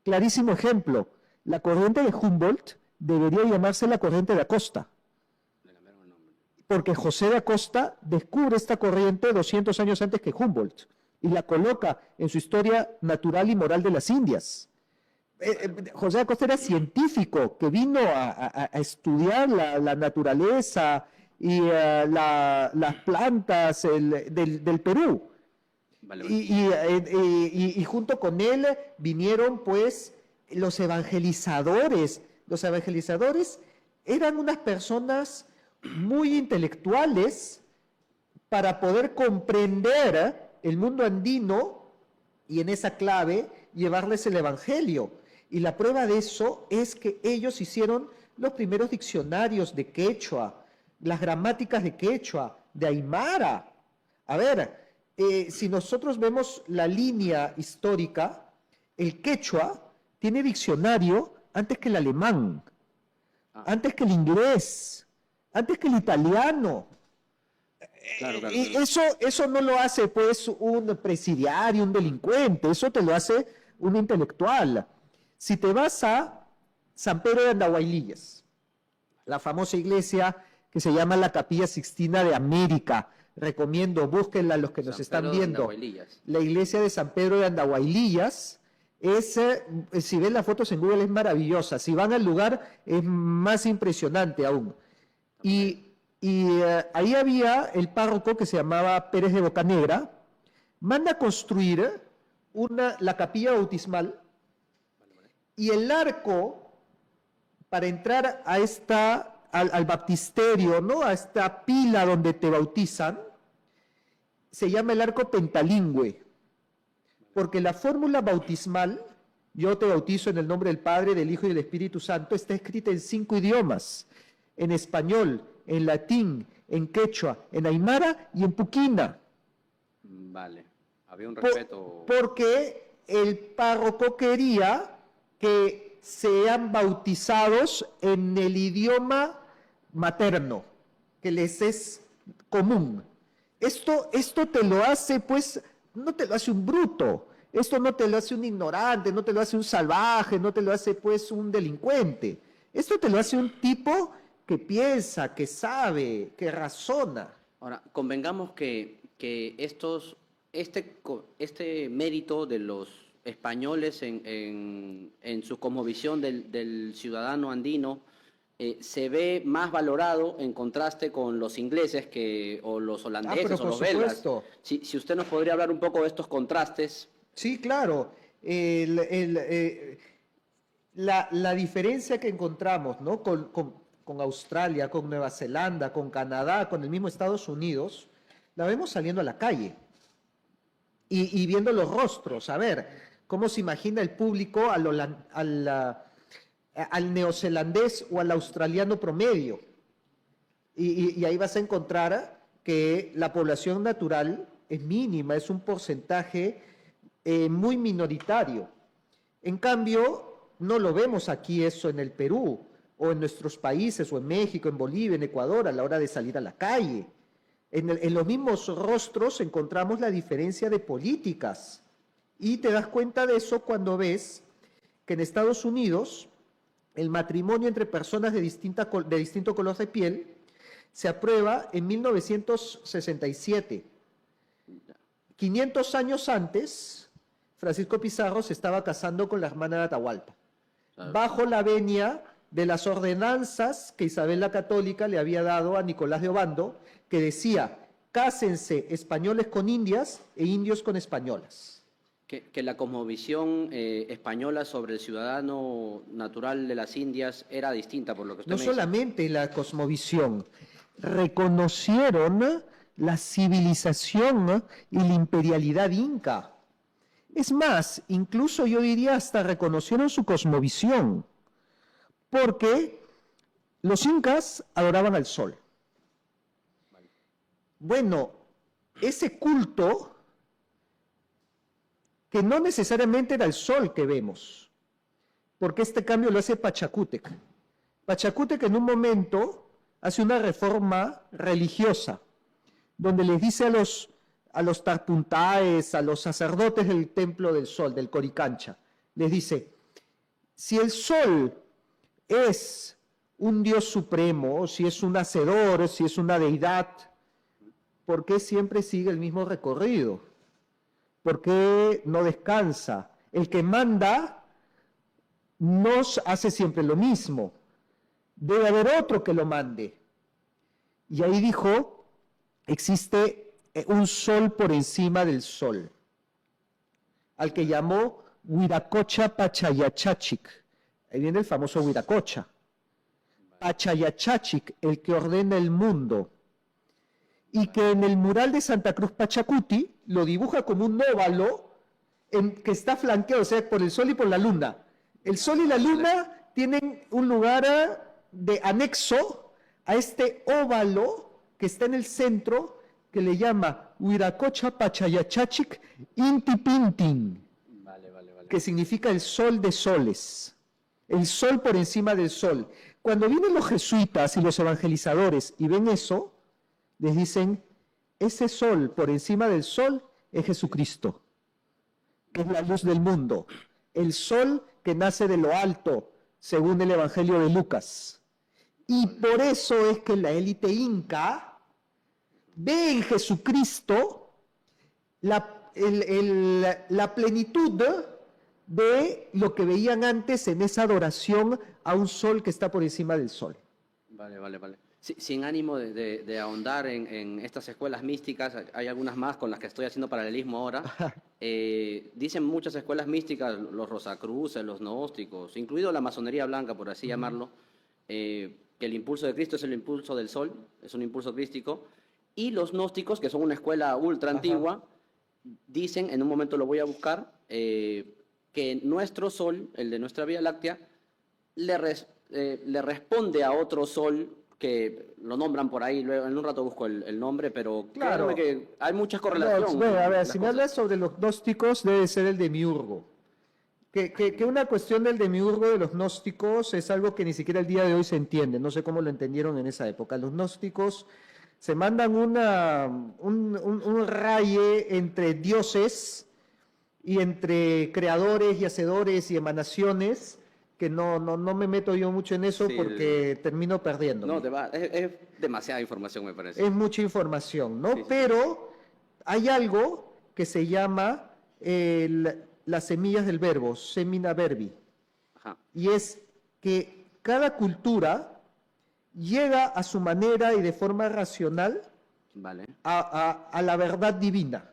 Clarísimo ejemplo, la corriente de Humboldt debería llamarse la corriente da Costa. Porque José da Costa descubre esta corriente 200 años antes que Humboldt y la coloca en su historia natural y moral de las Indias. José da Costa era científico que vino a estudiar la naturaleza y las plantas del Perú. Vale. Y junto con él vinieron pues los evangelizadores. Los evangelizadores eran unas personas muy intelectuales para poder comprender el mundo andino y en esa clave llevarles el Evangelio. Y la prueba de eso es que ellos hicieron los primeros diccionarios de quechua, las gramáticas de quechua, de aymara. A ver, si nosotros vemos la línea histórica, el quechua tiene diccionario antes que el alemán, antes que el inglés, antes que el italiano. Claro, claro, Y claro. eso no lo hace pues un presidiario, un delincuente, eso te lo hace un intelectual. Si te vas a San Pedro de Andahuaylillas, la famosa iglesia que se llama la Capilla Sixtina de América, recomiendo, búsquenla los que nos San están Pedro de viendo. Andahuaylillas. La iglesia de San Pedro de Andahuaylillas es, si ven las fotos en Google, es maravillosa. Si van al lugar, es más impresionante aún. Ahí había el párroco que se llamaba Pérez de Bocanegra, manda a construir la capilla bautismal y el arco para entrar a al baptisterio, ¿no? A esta pila donde te bautizan, se llama el arco pentalingüe, porque la fórmula bautismal, yo te bautizo en el nombre del Padre, del Hijo y del Espíritu Santo, está escrita en 5 idiomas, en español, en latín, en quechua, en aymara y en puquina. Vale, había un respeto. Porque el párroco quería que sean bautizados en el idioma materno, que les es común. Esto te lo hace, pues, no te lo hace un bruto, esto no te lo hace un ignorante, no te lo hace un salvaje, no te lo hace, pues, un delincuente. Esto te lo hace un tipo que piensa, que sabe, que razona. Ahora, convengamos que este mérito de los españoles en su cosmovisión del ciudadano andino se ve más valorado en contraste con los ingleses o los holandeses pero o por los belgas. supuesto. Si usted nos podría hablar un poco de estos contrastes. Sí, claro. La diferencia que encontramos, ¿no? con Australia, con Nueva Zelanda, con Canadá, con el mismo Estados Unidos, la vemos saliendo a la calle y viendo los rostros, a ver cómo se imagina el público al neozelandés o al australiano promedio. Y ahí vas a encontrar que la población natural es mínima, es un porcentaje muy minoritario. En cambio, no lo vemos aquí eso en el Perú, o en nuestros países, o en México, en Bolivia, en Ecuador, a la hora de salir a la calle. En los mismos rostros encontramos la diferencia de políticas. Y te das cuenta de eso cuando ves que en Estados Unidos el matrimonio entre personas de distinto color de piel se aprueba en 1967. 500 años antes, Francisco Pizarro se estaba casando con la hermana de Atahualpa, bajo la venia de las ordenanzas que Isabel la Católica le había dado a Nicolás de Obando, que decía, cásense españoles con indias e indios con españolas. Que la cosmovisión española sobre el ciudadano natural de las Indias era distinta, por lo que usted No me dice. solamente la cosmovisión, reconocieron la civilización y la imperialidad inca. Es más, incluso yo diría hasta reconocieron su cosmovisión, porque los incas adoraban al sol. Bueno, ese culto, que no necesariamente era el sol que vemos, porque este cambio lo hace Pachacútec. Pachacútec en un momento hace una reforma religiosa, donde les dice a los tarpuntaes, a los sacerdotes del templo del sol, del Coricancha, les dice, si el sol es un dios supremo, si es un hacedor, si es una deidad, ¿por qué siempre sigue el mismo recorrido? ¿Por qué no descansa? El que manda nos hace siempre lo mismo. Debe haber otro que lo mande. Y ahí dijo, existe un sol por encima del sol, al que llamó Huiracocha Pachayachachic. Ahí viene el famoso Huiracocha. Pachayachachic, el que ordena el mundo. Y que en el mural de Santa Cruz Pachacuti lo dibuja como un óvalo que está flanqueado, o sea, por el Sol y por la Luna. El Sol y la Luna tienen un lugar de anexo a este óvalo que está en el centro, que le llama Huiracocha Pachayachachik Inti Pintin, Vale, vale, vale. que significa el sol de soles, el sol por encima del sol. Cuando vienen los jesuitas y los evangelizadores y ven eso, les dicen, ese sol por encima del sol es Jesucristo, que es la luz del mundo, el sol que nace de lo alto, según el Evangelio de Lucas. Y por eso es que la élite inca ve en Jesucristo la plenitud de lo que veían antes en esa adoración a un sol que está por encima del sol. Vale, vale, vale. Sin ánimo de ahondar en estas escuelas místicas, hay algunas más con las que estoy haciendo paralelismo ahora. Dicen muchas escuelas místicas, los Rosacruces, los gnósticos, incluido la masonería blanca, por así llamarlo, que el impulso de Cristo es el impulso del sol, es un impulso crístico, y los gnósticos, que son una escuela ultra antigua, dicen, en un momento lo voy a buscar, que nuestro sol, el de nuestra Vía Láctea, le responde a otro sol que lo nombran por ahí, luego en un rato busco el nombre, pero Claro. créanme que hay muchas correlaciones. No, a ver, las si me cosas. hablas sobre los gnósticos, debe ser el demiurgo. Que una cuestión del demiurgo de los gnósticos es algo que ni siquiera el día de hoy se entiende. No sé cómo lo entendieron en esa época. Los gnósticos se mandan un raye entre dioses y entre creadores y hacedores y emanaciones, que no me meto yo mucho en eso Sí, porque termino perdiendo. No, es demasiada información, me parece. Es mucha información, ¿no? Sí, sí. Pero hay algo que se llama las semillas del verbo, semina verbi, Ajá. y es que cada cultura llega a su manera y de forma racional Vale. a la verdad divina.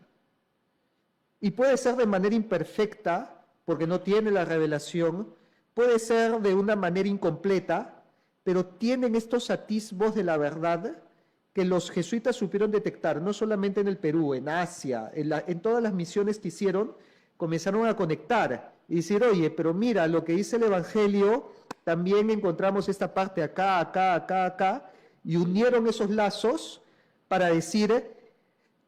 Y puede ser de manera imperfecta, porque no tiene la revelación, puede ser de una manera incompleta, pero tienen estos atisbos de la verdad que los jesuitas supieron detectar, no solamente en el Perú, en Asia, en todas las misiones que hicieron, comenzaron a conectar y decir, oye, pero mira, lo que dice el Evangelio, también encontramos esta parte acá, y unieron esos lazos para decir,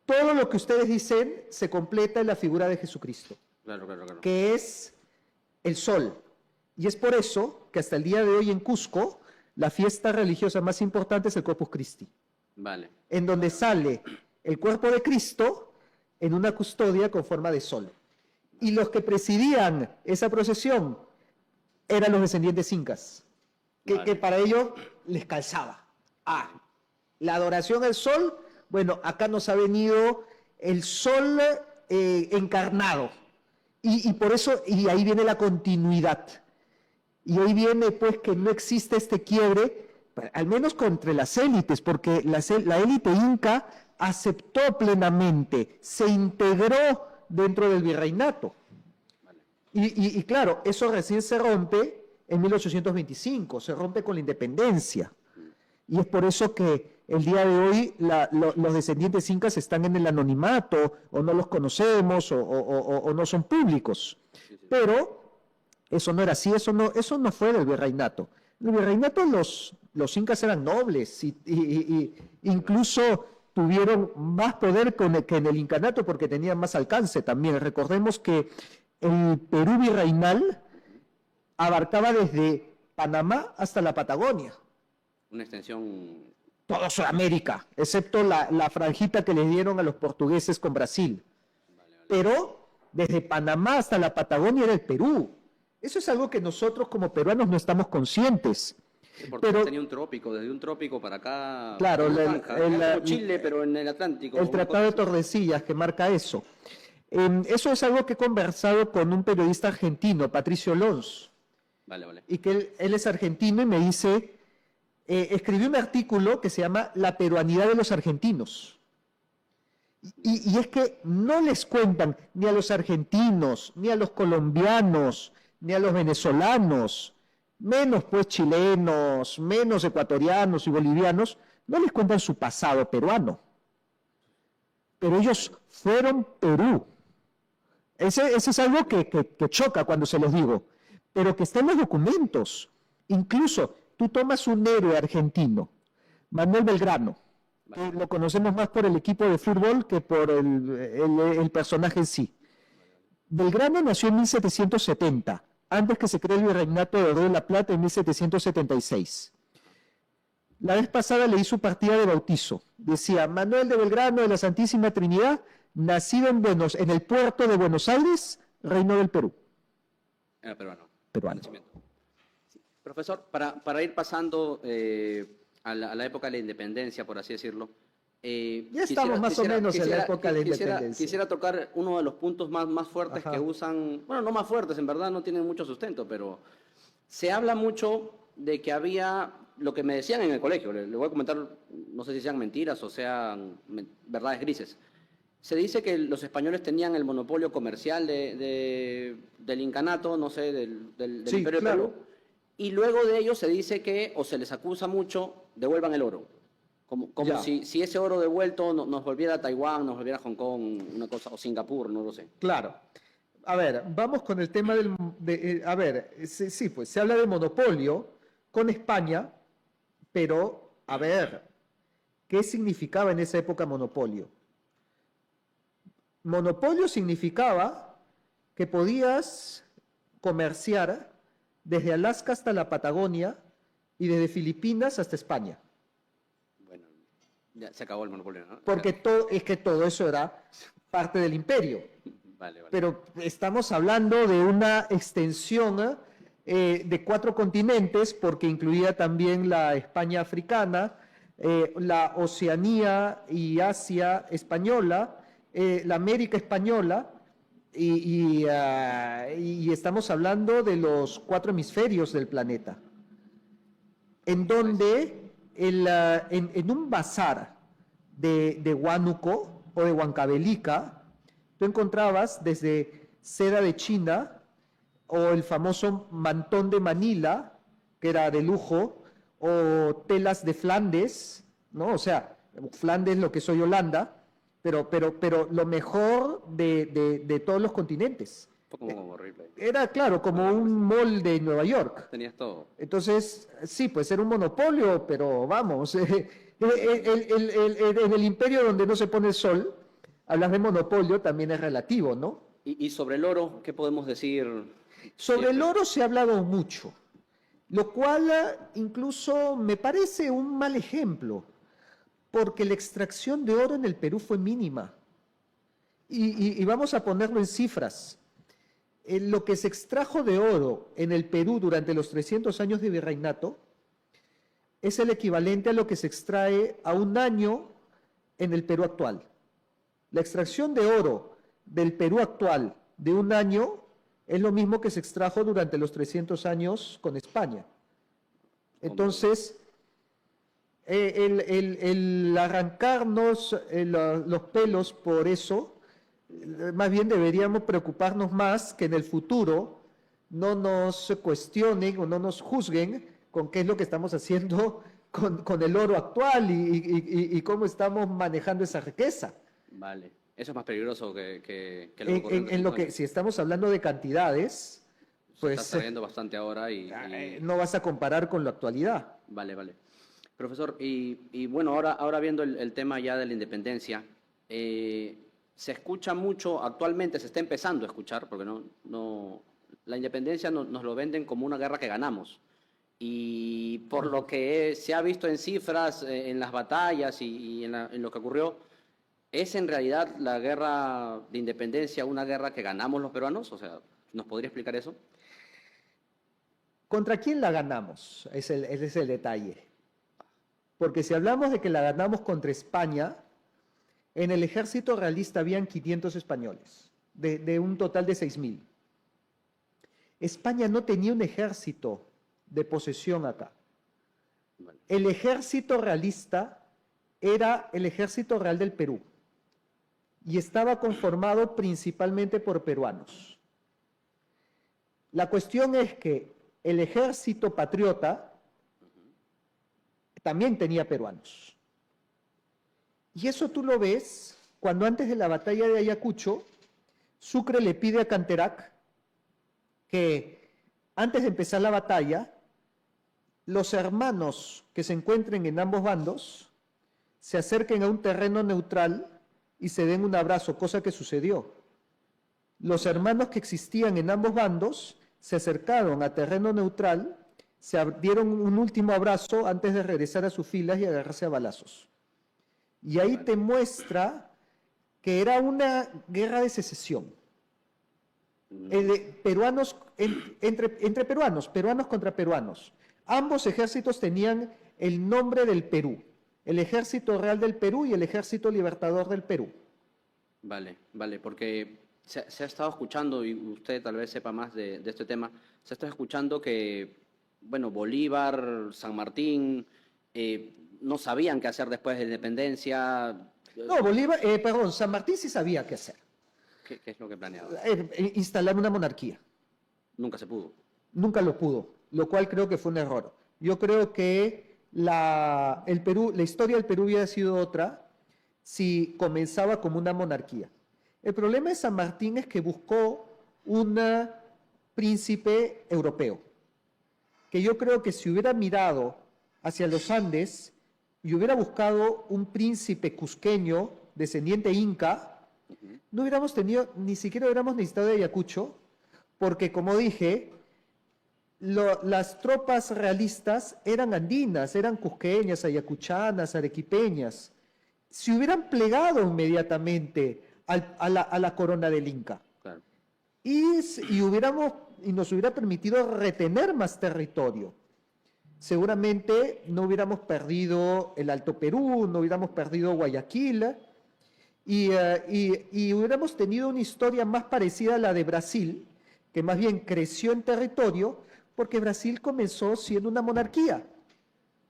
todo lo que ustedes dicen se completa en la figura de Jesucristo, Claro, claro, claro. que es el sol. Y es por eso que hasta el día de hoy en Cusco, la fiesta religiosa más importante es el Corpus Christi, Vale. en donde sale el cuerpo de Cristo en una custodia con forma de sol. Y los que presidían esa procesión eran los descendientes incas, Vale. que para ellos les calzaba. La adoración al sol, bueno, acá nos ha venido el sol encarnado. Y por eso, y ahí viene la continuidad. Y ahí viene pues que no existe este quiebre, al menos entre las élites, porque la élite inca aceptó plenamente, se integró dentro del virreinato. Y claro, eso recién se rompe en 1825, se rompe con la independencia. Y es por eso que el día de hoy los descendientes incas están en el anonimato, o no los conocemos, o no son públicos. Pero eso no era así, eso no fue del virreinato. En el virreinato los incas eran nobles y incluso tuvieron más poder que en el incanato porque tenían más alcance también. Recordemos que el Perú virreinal abarcaba desde Panamá hasta la Patagonia. Una extensión. Toda Sudamérica, excepto la franjita que les dieron a los portugueses con Brasil. Pero desde Panamá hasta la Patagonia era el Perú. Eso es algo que nosotros como peruanos no estamos conscientes. Porque Pero- tenía un trópico, desde un trópico para acá. Claro, una el- franja, el- era como Chile, pero en el Atlántico. El una Tratado de cosa así. Tordesillas que marca eso. Eso es algo que he conversado con un periodista argentino, Patricio Lons, Vale, vale. y que él es argentino y me dice, escribió un artículo que se llama La peruanidad de los argentinos. Y es que no les cuentan ni a los argentinos, ni a los colombianos, ni a los venezolanos, menos pues chilenos, menos ecuatorianos y bolivianos, no les cuentan su pasado peruano. Pero ellos fueron Perú. Ese es algo que choca cuando se los digo, pero que está en los documentos. Incluso tú tomas un héroe argentino, Manuel Belgrano, que lo conocemos más por el equipo de fútbol que por el personaje en sí. Belgrano nació en 1770, antes que se cree el virreinato de Oro de la Plata en 1776. La vez pasada leí su partida de bautizo. Decía, Manuel de Belgrano de la Santísima Trinidad, nacido en el puerto de Buenos Aires, Reino del Perú. Era peruano. Peruano. Sí. Profesor, para ir pasando a la época de la independencia, por así decirlo. Ya estamos más o menos en la época de la independencia. Quisiera tocar uno de los puntos más fuertes que usan, bueno, no más fuertes, en verdad no tienen mucho sustento, pero se habla mucho de que había lo que me decían en el colegio, le voy a comentar, no sé si sean mentiras o sean verdades grises. Se dice que los españoles tenían el monopolio comercial del incanato, no sé, del Sí, Imperio claro. del Perú, y luego de ello se dice que, o se les acusa mucho, devuelvan el oro. Como Ya. si ese oro devuelto nos volviera a Taiwán, nos volviera a Hong Kong, una cosa, o Singapur, no lo sé. Claro. A ver, vamos con el tema a ver, sí, pues se habla de monopolio con España, pero, a ver, ¿qué significaba en esa época monopolio? Monopolio significaba que podías comerciar desde Alaska hasta la Patagonia y desde Filipinas hasta España. Bueno, ya se acabó el monopolio, ¿no? Porque es que todo eso era parte del imperio. Vale, vale. Pero estamos hablando de una extensión de 4 continentes, porque incluía también la España africana, la Oceanía y Asia española, la América española, y estamos hablando de los 4 hemisferios del planeta, en donde en un bazar de Huánuco o de Huancavelica, tú encontrabas desde seda de China o el famoso mantón de Manila, que era de lujo, o telas de Flandes, ¿no? O sea, Flandes lo que soy Holanda, pero lo mejor de todos los continentes. Fue como horrible. Era, claro, como un mall de Nueva York. Tenías todo. Entonces, sí, pues era un monopolio, pero vamos, en el imperio donde no se pone el sol, hablar de monopolio también es relativo, ¿no? Y sobre el oro, ¿qué podemos decir? Sobre el oro se ha hablado mucho, lo cual incluso me parece un mal ejemplo, porque la extracción de oro en el Perú fue mínima. Y vamos a ponerlo en cifras. Lo que se extrajo de oro en el Perú durante los 300 años de virreinato es el equivalente a lo que se extrae a un año en el Perú actual. La extracción de oro del Perú actual de un año es lo mismo que se extrajo durante los 300 años con España. Entonces, el arrancarnos los pelos por eso, más bien deberíamos preocuparnos más que en el futuro no nos cuestionen o no nos juzguen con qué es lo que estamos haciendo con el oro actual y cómo estamos manejando esa riqueza. Vale. Eso es más peligroso que lo que ocurrió En lo que, si estamos hablando de cantidades, pues está trayendo bastante ahora y no vas a comparar con la actualidad. Vale, vale. Profesor, y bueno, ahora viendo el tema ya de la independencia, se escucha mucho, actualmente se está empezando a escuchar, porque la independencia nos lo venden como una guerra que ganamos. Y por lo que se ha visto en cifras, en las batallas y en lo que ocurrió, ¿es en realidad la guerra de independencia una guerra que ganamos los peruanos? O sea, ¿nos podría explicar eso? ¿Contra quién la ganamos? Ese es el detalle. Porque si hablamos de que la ganamos contra España, en el ejército realista habían 500 españoles, de un total de 6.000. España no tenía un ejército de posesión acá. El ejército realista era el ejército real del Perú y estaba conformado principalmente por peruanos. La cuestión es que el ejército patriota también tenía peruanos. Y eso tú lo ves cuando antes de la batalla de Ayacucho Sucre le pide a Canterac que antes de empezar la batalla, los hermanos que se encuentren en ambos bandos se acerquen a un terreno neutral y se den un abrazo, cosa que sucedió. Los hermanos que existían en ambos bandos se acercaron a terreno neutral, se dieron un último abrazo antes de regresar a sus filas y agarrarse a balazos. Y ahí te muestra que era una guerra de secesión. Peruanos entre peruanos, peruanos contra peruanos. Ambos ejércitos tenían el nombre del Perú, el Ejército Real del Perú y el Ejército Libertador del Perú. Vale, vale, porque se ha estado escuchando, y usted tal vez sepa más de este tema, se ha estado escuchando que, bueno, Bolívar, San Martín, no sabían qué hacer después de la independencia. No, San Martín sí sabía qué hacer. ¿Qué es lo que planeaba? Instalar una monarquía. Nunca se pudo. Nunca lo pudo, lo cual creo que fue un error. Yo creo que la historia del Perú hubiera sido otra si comenzaba como una monarquía. El problema de San Martín es que buscó un príncipe europeo, que yo creo que si hubiera mirado hacia los Andes y hubiera buscado un príncipe cusqueño, descendiente inca, no hubiéramos tenido, ni siquiera hubiéramos necesitado de Ayacucho, porque como dije, las tropas realistas eran andinas, eran cusqueñas, ayacuchanas, arequipeñas. Se hubieran plegado inmediatamente a la corona del Inca. Claro. Y nos hubiera permitido retener más territorio. Seguramente no hubiéramos perdido el Alto Perú, no hubiéramos perdido Guayaquil, y hubiéramos tenido una historia más parecida a la de Brasil, que más bien creció en territorio, porque Brasil comenzó siendo una monarquía.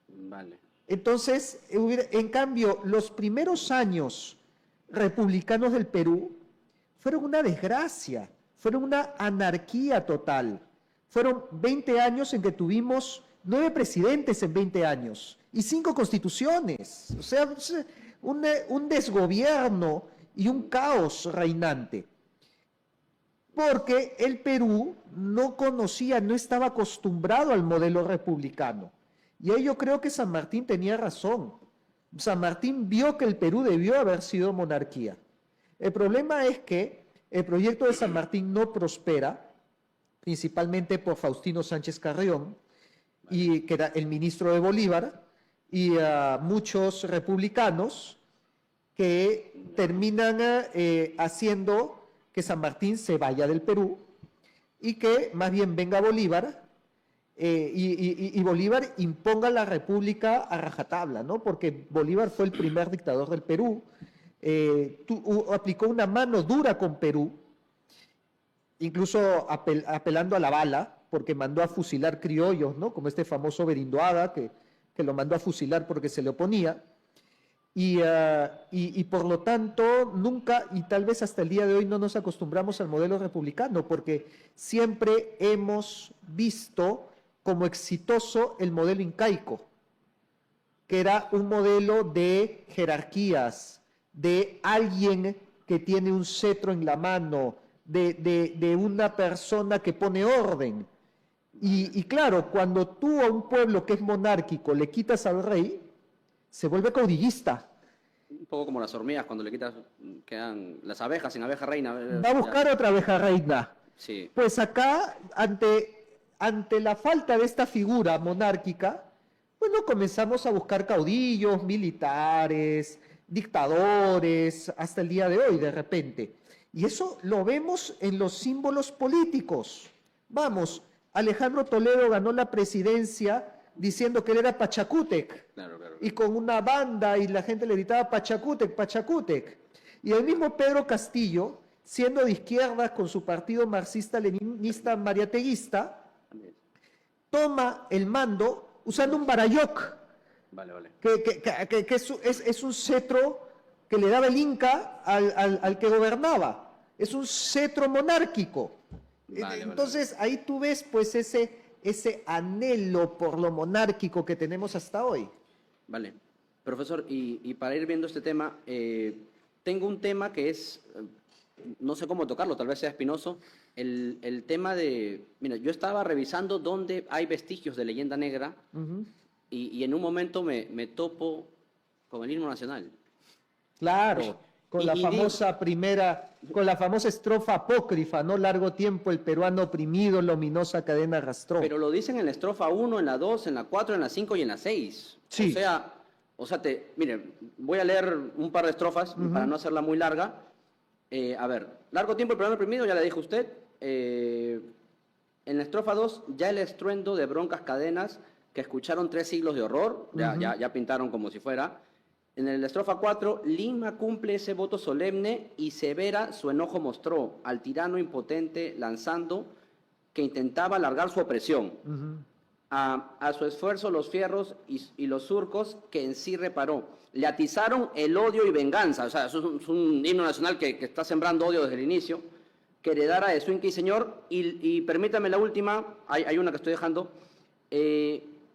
Vale. Entonces, en cambio, los primeros años republicanos del Perú fueron una desgracia, fueron una anarquía total. Fueron 20 años en que tuvimos 9 presidentes en 20 años y 5 constituciones. O sea, un desgobierno y un caos reinante. Porque el Perú no conocía, no estaba acostumbrado al modelo republicano. Y ahí yo creo que San Martín tenía razón. San Martín vio que el Perú debió haber sido monarquía. El problema es que el proyecto de San Martín no prospera, principalmente por Faustino Sánchez Carrión, que era el ministro de Bolívar, y muchos republicanos que terminan haciendo que San Martín se vaya del Perú y que más bien venga Bolívar y Bolívar imponga la república a rajatabla, ¿no? Porque Bolívar fue el primer dictador del Perú, aplicó una mano dura con Perú, incluso apelando a la bala, porque mandó a fusilar criollos, ¿no? Como este famoso Berindoaga, que lo mandó a fusilar porque se le oponía. Y por lo tanto, nunca, y tal vez hasta el día de hoy, no nos acostumbramos al modelo republicano, porque siempre hemos visto como exitoso el modelo incaico, que era un modelo de jerarquías, de alguien que tiene un cetro en la mano, de una persona que pone orden. Y claro, cuando tú a un pueblo que es monárquico le quitas al rey, se vuelve caudillista. Un poco como las hormigas, cuando le quitas, quedan las abejas sin abeja reina. Va a buscar otra abeja reina. Sí. Pues acá, ante la falta de esta figura monárquica, bueno, comenzamos a buscar caudillos, militares, dictadores, hasta el día de hoy, de repente. Y eso lo vemos en los símbolos políticos. Vamos, Alejandro Toledo ganó la presidencia diciendo que él era Pachacútec, Claro. y con una banda, y la gente le gritaba Pachacútec, Pachacútec. Y el mismo Pedro Castillo, siendo de izquierda con su partido marxista-leninista mariateguista, toma el mando usando un barayoc, Vale. que es un cetro que le daba el Inca al que gobernaba. Es un cetro monárquico. Entonces, ahí tú ves pues ese anhelo por lo monárquico que tenemos hasta hoy. Vale. Profesor, y para ir viendo este tema, tengo un tema que es no sé cómo tocarlo, tal vez sea espinoso, el tema de... Mira, yo estaba revisando dónde hay vestigios de leyenda negra y en un momento me topo con el himno nacional. Claro, con la Y digo- famosa con la famosa estrofa apócrifa, ¿no? Largo tiempo el peruano oprimido, la ominosa cadena arrastró. Pero lo dicen en la estrofa 1, en la 2, en la 4, en la 5 y en la 6. Sí. Miren, voy a leer un par de estrofas para no hacerla muy larga. A ver, largo tiempo el peruano oprimido, ya le dije a usted. En la estrofa 2, ya el estruendo de broncas cadenas que escucharon 3 siglos de horror, ya pintaron como si fuera. En la estrofa 4, Lima cumple ese voto solemne y severa su enojo mostró al tirano impotente lanzando que intentaba alargar su opresión. A su esfuerzo los fierros y los surcos que en sí reparó. Le atizaron el odio y venganza. O sea, es un himno nacional que está sembrando odio desde el inicio, que heredara de su inca y señor. Y permítame la última, hay una que estoy dejando.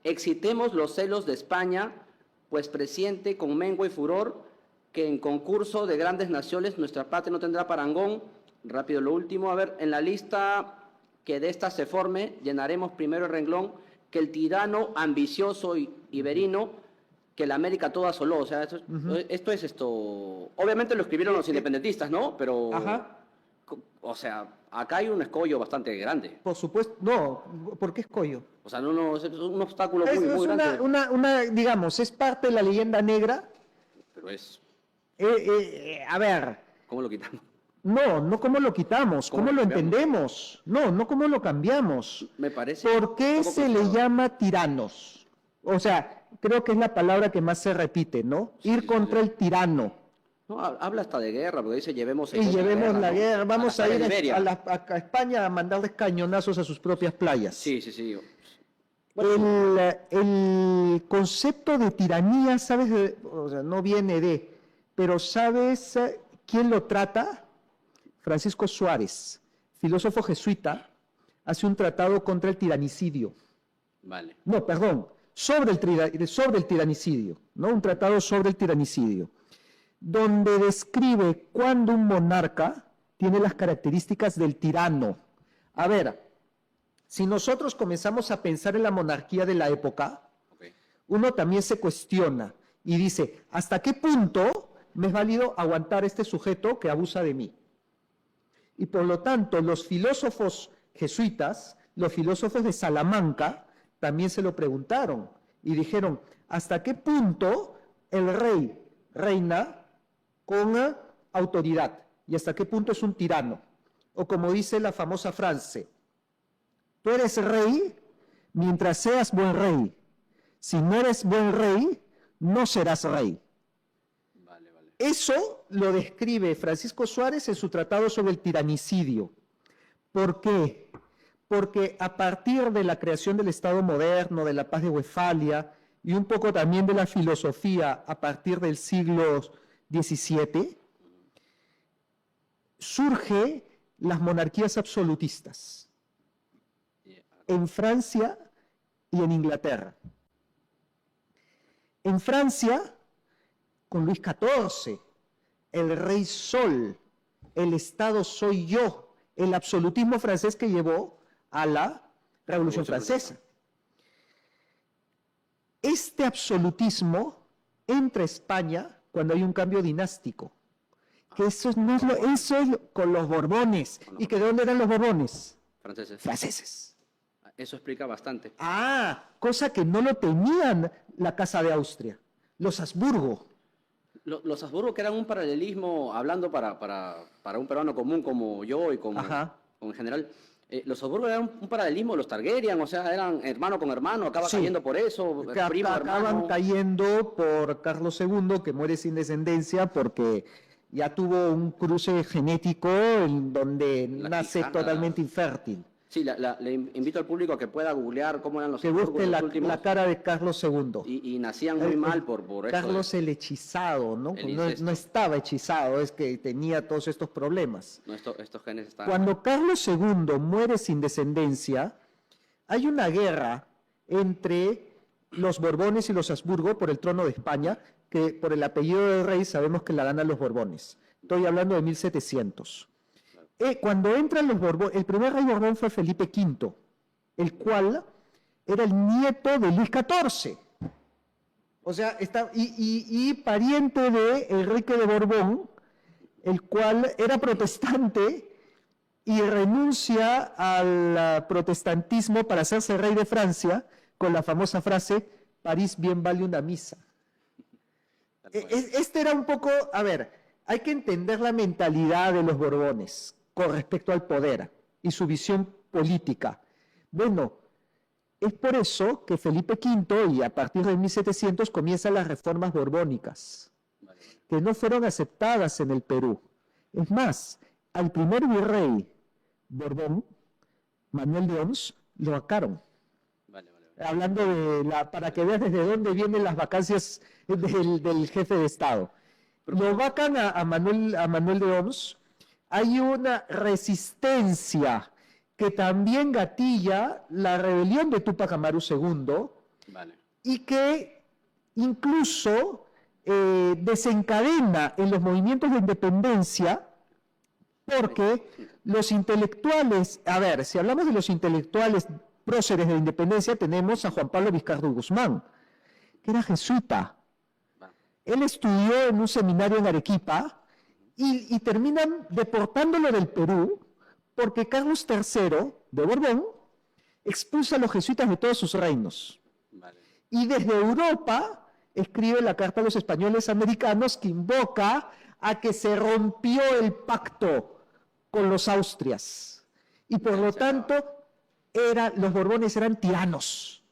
Excitemos los celos de España, pues presiente con mengua y furor que en concurso de grandes naciones nuestra patria no tendrá parangón. Rápido lo último, a ver, en la lista que de esta se forme, llenaremos primero el renglón que el tirano ambicioso y iberino que la América toda asoló. O sea, esto es esto. Obviamente lo escribieron los independentistas, ¿no? Pero, o sea, acá hay un escollo bastante grande. Por supuesto, no, ¿por qué escollo? O sea, no, es un obstáculo muy grande. Digamos, es parte de la leyenda negra. Pero es... A ver, ¿Cómo lo quitamos? no cómo lo quitamos, ¿Cómo cómo lo lo cambiamos? entendemos, no cómo lo cambiamos. Me parece... ¿Por qué poco se le cruzado. llama tiranos? O sea, creo que es la palabra que más se repite, ¿no? Sí, Ir sí, contra sí. el tirano. No, habla hasta de guerra, porque dice llevemos el Y bote de llevemos la ¿no? guerra, vamos la a de ir Liberia. a España a mandarles cañonazos a sus propias playas. Sí, sí, sí. El concepto de tiranía, ¿sabes? O sea, no viene de, pero ¿sabes quién lo trata? Francisco Suárez, filósofo jesuita, hace un tratado contra el tiranicidio. Vale. No, perdón, sobre el tiranicidio, ¿no? Un tratado sobre el tiranicidio, donde describe cuando un monarca tiene las características del tirano. A ver, si nosotros comenzamos a pensar en la monarquía de la época, Okay. uno también se cuestiona y dice, ¿hasta qué punto me es válido aguantar este sujeto que abusa de mí? Y por lo tanto, los filósofos jesuitas, los filósofos de Salamanca, también se lo preguntaron y dijeron, ¿hasta qué punto el rey reina con autoridad? ¿Y hasta qué punto es un tirano? O como dice la famosa frase, tú eres rey mientras seas buen rey. Si no eres buen rey, no serás rey. Vale. Eso lo describe Francisco Suárez en su tratado sobre el tiranicidio. ¿Por qué? Porque a partir de la creación del Estado moderno, de la paz de Westfalia y un poco también de la filosofía a partir del siglo XVII, surgen las monarquías absolutistas en Francia y en Inglaterra. En Francia, con Luis XIV, el rey sol, el Estado soy yo, el absolutismo francés que llevó a la Revolución Francesa. Este absolutismo entra a España cuando hay un cambio dinástico, que eso no es eso es con los Borbones. ¿Y que de dónde eran los Borbones? Franceses. Franceses. Eso explica bastante. Cosa que no lo tenían la Casa de Austria, los Habsburgo. Los Habsburgo, que eran un paralelismo, hablando para un peruano común como yo y como en general, los Habsburgo eran un paralelismo de los Targaryen, o sea, eran hermano con hermano, acaba cayendo por eso, primo, acaban hermano. cayendo por Carlos II, que muere sin descendencia porque ya tuvo un cruce genético en donde nace totalmente infértil. Sí, le invito al público a que pueda googlear cómo eran los que Habsburgo busque los últimos. la cara de Carlos II. Y nacían muy mal por esto. Carlos el hechizado, ¿no? No estaba hechizado, es que tenía todos estos problemas. No, estos genes estaban... Cuando Carlos II muere sin descendencia, hay una guerra entre los Borbones y los Habsburgo por el trono de España, que por el apellido del rey sabemos que la ganan los Borbones. Estoy hablando de 1700. Cuando entran los Borbón, el primer rey Borbón fue Felipe V, el cual era el nieto de Luis XIV. O sea, y pariente de Enrique de Borbón, el cual era protestante y renuncia al protestantismo para hacerse rey de Francia con la famosa frase, París bien vale una misa. Este era un poco, a ver, hay que entender la mentalidad de los Borbones con respecto al poder y su visión política. Bueno, es por eso que Felipe V, y a partir de 1700, comienzan las reformas borbónicas, que no fueron aceptadas en el Perú. Es más, al primer virrey Borbón, Manuel de Oms, lo vacaron. Hablando para que veas desde dónde vienen las vacancias del jefe de Estado. Lo vacan a Manuel de Oms. Hay una resistencia que también gatilla la rebelión de Túpac Amaru II y que incluso desencadena en los movimientos de independencia, porque los intelectuales, a ver, si hablamos de los intelectuales próceres de la independencia, tenemos a Juan Pablo Vizcarra y Guzmán, que era jesuita. Él estudió en un seminario en Arequipa y terminan deportándolo del Perú porque Carlos III de Borbón expulsa a los jesuitas de todos sus reinos. Y desde Europa escribe la carta a los españoles americanos que invoca a que se rompió el pacto con los Austrias. Y por lo tanto, los Borbones eran tiranos.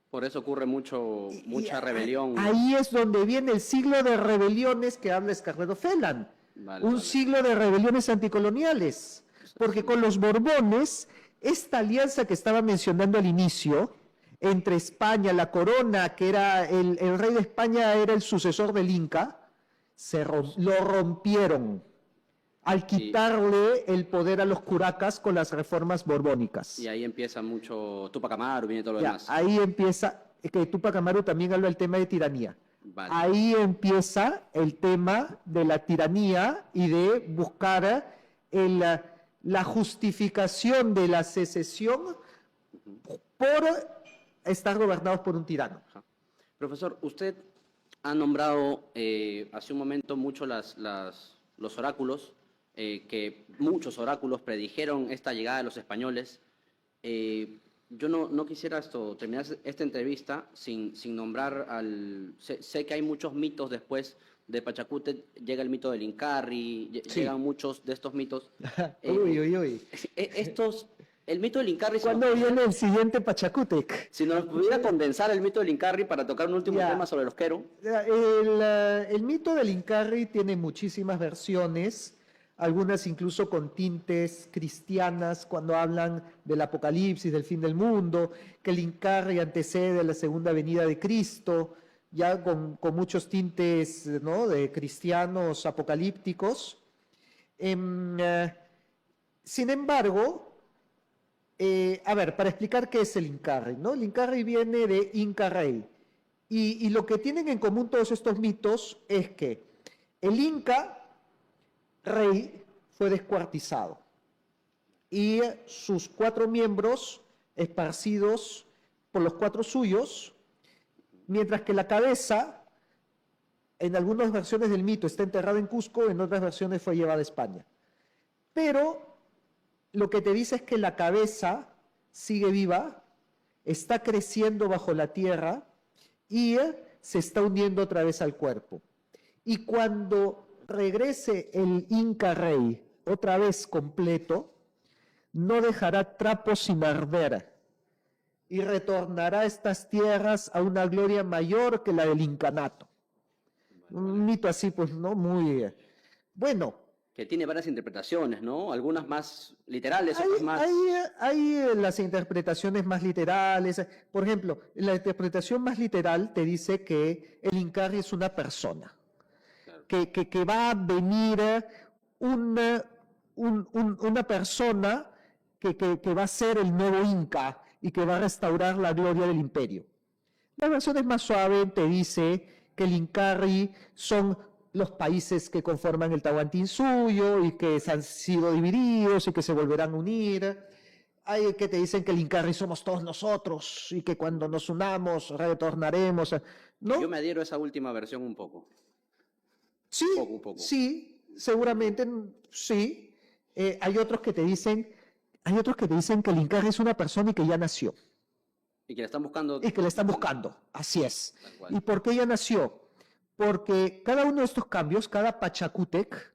Por eso ocurre mucha rebelión. Ahí es donde viene el siglo de rebeliones que habla Escarredo Felan. Siglo de rebeliones anticoloniales. Porque con los Borbones, esta alianza que estaba mencionando al inicio, entre España, la corona, que era el rey de España era el sucesor del Inca, lo rompieron al quitarle el poder a los curacas con las reformas borbónicas. Y ahí empieza mucho Túpac Amaru, viene todo lo demás. Ahí empieza, que Túpac Amaru también habla del tema de tiranía. Ahí empieza el tema de la tiranía y de buscar la justificación de la secesión por estar gobernados por un tirano. Profesor, usted ha nombrado hace un momento mucho los oráculos, que muchos oráculos predijeron esta llegada de los españoles. Yo no quisiera terminar esta entrevista sin nombrar sé que hay muchos mitos después de Pachacútec, llega el mito del Incarri, llegan muchos de estos mitos. Uy. El mito del Incarri... ¿Cuándo viene el siguiente Pachacútec? Si nos pudiera condensar el mito del Incarri para tocar un último tema sobre los Quero. El mito del Incarri tiene muchísimas versiones, algunas incluso con tintes cristianas cuando hablan del apocalipsis, del fin del mundo, que el Incarri antecede a la segunda venida de Cristo, ya con muchos tintes, ¿no?, de cristianos apocalípticos. Sin embargo, a ver, para explicar qué es el Incarri, ¿no? El Incarri viene de Inca Rey. Y lo que tienen en común todos estos mitos es que el Inca Rey fue descuartizado y sus 4 miembros esparcidos por los 4 suyos, mientras que la cabeza, en algunas versiones del mito, está enterrada en Cusco, en otras versiones fue llevada a España. Pero lo que te dice es que la cabeza sigue viva, está creciendo bajo la tierra y se está hundiendo otra vez al cuerpo. Y cuando regrese el Inca Rey otra vez completo, no dejará trapo sin arder y retornará a estas tierras a una gloria mayor que la del incanato. Un mito así, pues, ¿no? Muy bueno. Que tiene varias interpretaciones, ¿no? Algunas más literales, otras más... Hay las interpretaciones más literales. Por ejemplo, la interpretación más literal te dice que el Incarri es una persona. Claro. Que va a venir una persona que va a ser el nuevo Inca y que va a restaurar la gloria del imperio. La versión es más suave, te dice que el Incarri son los países que conforman el Tahuantinsuyo y que se han sido divididos y que se volverán a unir. Hay que te dicen que el Incarri somos todos nosotros y que cuando nos unamos retornaremos, ¿no? Yo me adhiero a esa última versión un poco. Sí, Un poco. sí, seguramente sí. Hay otros que te dicen que el Incarri es una persona y que ya nació. Y que la están buscando. Y que la están buscando, así es. Tal cual. ¿Y por qué ella nació? Porque cada uno de estos cambios, cada Pachacútec,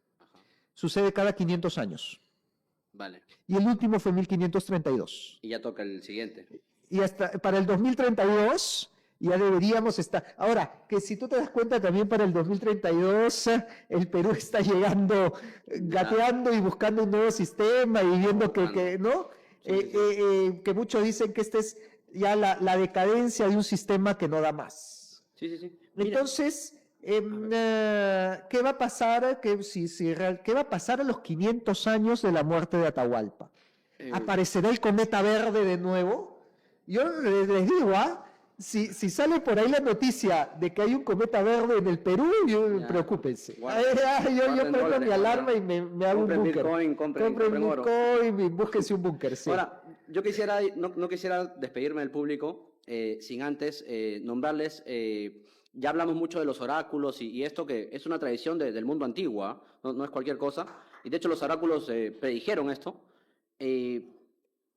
sucede cada 500 años. Vale. Y el último fue 1532. Y ya toca el siguiente. Y hasta para el 2032 ya deberíamos estar. Ahora, que si tú te das cuenta también para el 2032 el Perú está llegando, gateando y buscando un nuevo sistema y viendo que ¿no? Sí. Que muchos dicen que esta es ya la decadencia de un sistema que no da más. Sí. Entonces, ¿qué va a pasar? ¿Qué va a pasar a los 500 años de la muerte de Atahualpa? ¿Aparecerá el cometa verde de nuevo? Yo les digo, si sale por ahí la noticia de que hay un cometa verde en el Perú, preocúpense. Yo prendo mi alarma y me hago un búnker. Compren Bitcoin y búsquense un búnker. Sí. Ahora, yo quisiera, no quisiera despedirme del público sin antes nombrarles, ya hablamos mucho de los oráculos y esto que es una tradición del mundo antiguo, no es cualquier cosa, y de hecho los oráculos predijeron esto.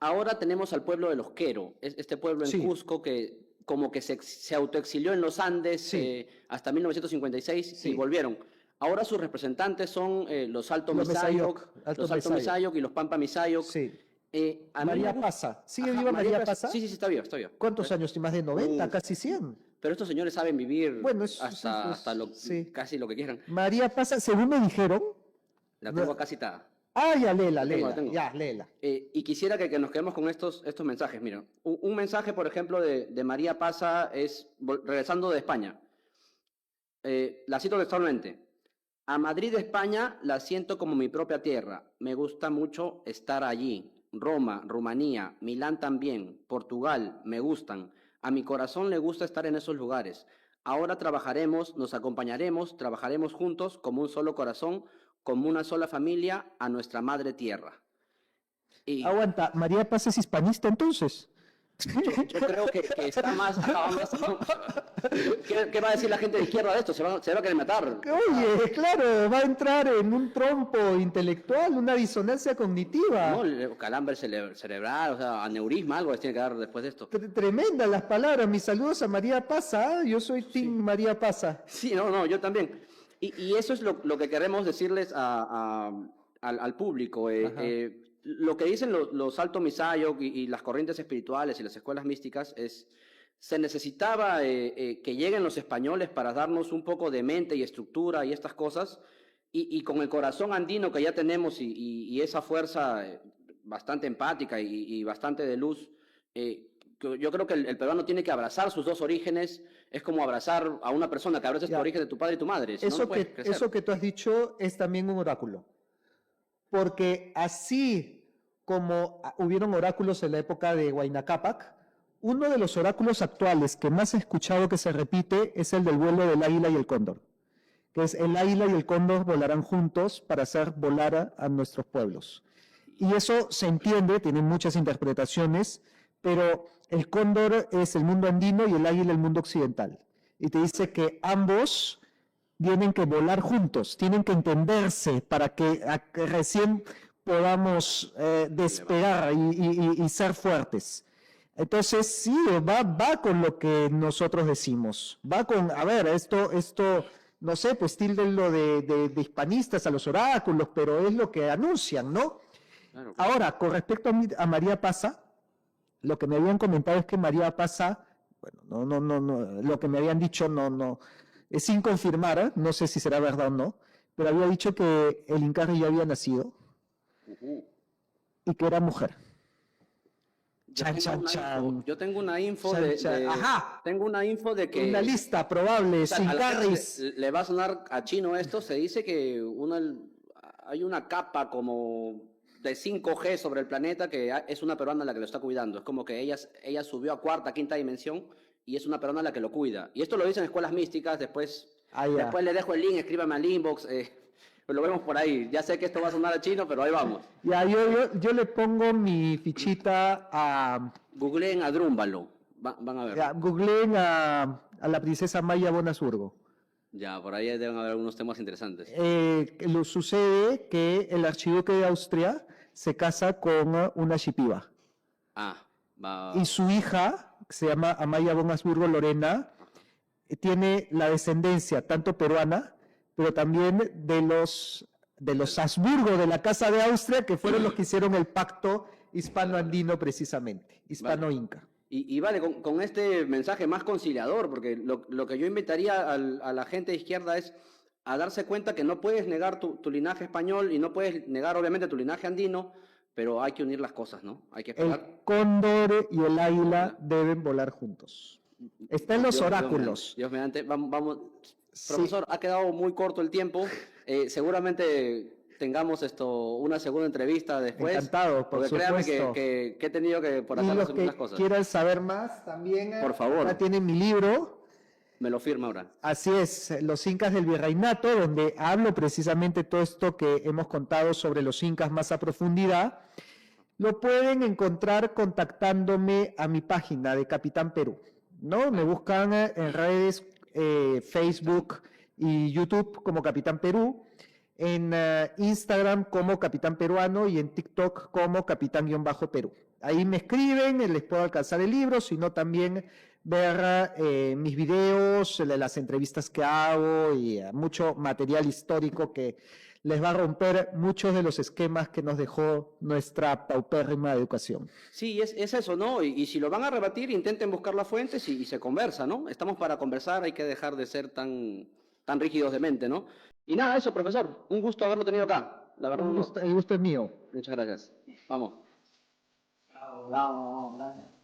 Ahora tenemos al pueblo de los Quero, este pueblo en Cusco que como que se autoexilió en los Andes hasta 1956 y volvieron. Ahora sus representantes son los Alto Misayoc y los Pampa Misayoc. Sí. María Pasa. ¿Sigue viva María Pasa? Sí, está viva. ¿Cuántos años? ¿Más de 90? Casi 100. Pero estos señores saben vivir casi lo que quieran. María Pasa, según me dijeron... La tengo acá citada. Ya léela. Ya, léela. Y quisiera que nos quedemos con estos mensajes. Mira, un mensaje, por ejemplo, de María Pasa es, regresando de España. La cito textualmente. A Madrid, España, la siento como mi propia tierra. Me gusta mucho estar allí. Roma, Rumanía, Milán también, Portugal, me gustan. A mi corazón le gusta estar en esos lugares. Ahora trabajaremos, nos acompañaremos, trabajaremos juntos como un solo corazón, como una sola familia a nuestra madre tierra. Aguanta, ¿María Paz es hispanista entonces? Yo creo que está más... ¿Qué va a decir la gente de izquierda de esto? Se va a querer matar. Oye, claro, va a entrar en un trompo intelectual, una disonancia cognitiva. No, calambre cerebral, o sea, aneurisma, algo tiene que dar después de esto. Tremendas las palabras. Mis saludos a María Pasa. Yo soy Team María Pasa. Sí, no, yo también. Y eso es lo que queremos decirles al público. Lo que dicen los Alto Misayoc y las corrientes espirituales y las escuelas místicas es, se necesitaba que lleguen los españoles para darnos un poco de mente y estructura y estas cosas, y con el corazón andino que ya tenemos y esa fuerza bastante empática y bastante de luz, yo creo que el peruano tiene que abrazar sus dos orígenes. Es como abrazar a una persona que abraza tu origen de tu padre y tu madre. Eso que tú has dicho es también un oráculo. Porque así como hubieron oráculos en la época de Huayna Cápac, uno de los oráculos actuales que más he escuchado que se repite es el del vuelo del águila y el cóndor, que es el águila y el cóndor volarán juntos para hacer volar a nuestros pueblos. Y eso se entiende, tiene muchas interpretaciones, pero el cóndor es el mundo andino y el águila el mundo occidental. Y te dice que ambos tienen que volar juntos, tienen que entenderse para que recién podamos despegar y ser fuertes. Entonces, sí, va con lo que nosotros decimos. Va con, a ver, esto no sé, pues tildenlo de hispanistas a los oráculos, pero es lo que anuncian, ¿no? Claro. Ahora, con respecto a María Pasa, lo que me habían comentado es que María Pasa, bueno, no, lo que me habían dicho no, es sin confirmar, no sé si será verdad o no, pero había dicho que el Incarri ya había nacido y que era mujer. Yo tengo una info tengo una info de que una lista probable, sin Incarris. Le va a sonar a chino esto. Se dice que hay una capa como de 5G sobre el planeta que es una peruana la que lo está cuidando. Es como que ella subió a cuarta, quinta dimensión y es una peruana la que lo cuida. Y esto lo dicen escuelas místicas, después Ah, ya. Después le dejo el link, escríbame al inbox, lo vemos por ahí. Ya sé que esto va a sonar a chino, pero ahí vamos. Ya, yo le pongo mi fichita a... Googleen a Drúmbalo, van a ver. ya, googleen a la princesa Maya Bon Asurgo. Ya, por ahí deben haber algunos temas interesantes. Lo sucede que el archiduque de Austria se casa con una shipiba. Ah, va. Y su hija, que se llama Amaya von Habsburgo Lorena, tiene la descendencia tanto peruana, pero también de los Habsburgo de la Casa de Austria, que fueron los que hicieron el pacto hispano-andino precisamente, hispano-inca. Y vale, con este mensaje más conciliador, porque lo que yo invitaría a la gente de izquierda es a darse cuenta que no puedes negar tu linaje español y no puedes negar obviamente tu linaje andino, pero hay que unir las cosas, ¿no? Hay que esperar. El cóndor y el águila deben volar juntos. Está en los oráculos. Dios mediante, vamos. Sí. Profesor, ha quedado muy corto el tiempo. Seguramente tengamos una segunda entrevista después. Encantado, por porque supuesto. créame que he tenido que por Y hacer los algunas que cosas. quieran saber más, también Por favor. acá tienen mi libro. Me lo firma ahora. Así es, Los Incas del Virreinato, donde hablo precisamente todo esto que hemos contado sobre los incas más a profundidad. Lo pueden encontrar contactándome a mi página de Capitán Perú, ¿no? Me buscan en redes Facebook y YouTube como Capitán Perú, en Instagram como Capitán Peruano y en TikTok como Capitán-Perú. Ahí me escriben, les puedo alcanzar el libro, sino también ver mis videos, las entrevistas que hago y mucho material histórico que les va a romper muchos de los esquemas que nos dejó nuestra paupérrima educación. Sí, es eso, ¿no? Y si lo van a rebatir, intenten buscar las fuentes y se conversa, ¿no? Estamos para conversar, hay que dejar de ser tan rígidos de mente, ¿no? Y nada, eso, profesor. Un gusto haberlo tenido acá. La verdad, El gusto es mío. muchas gracias. Vamos. Bravo, bravo, bravo.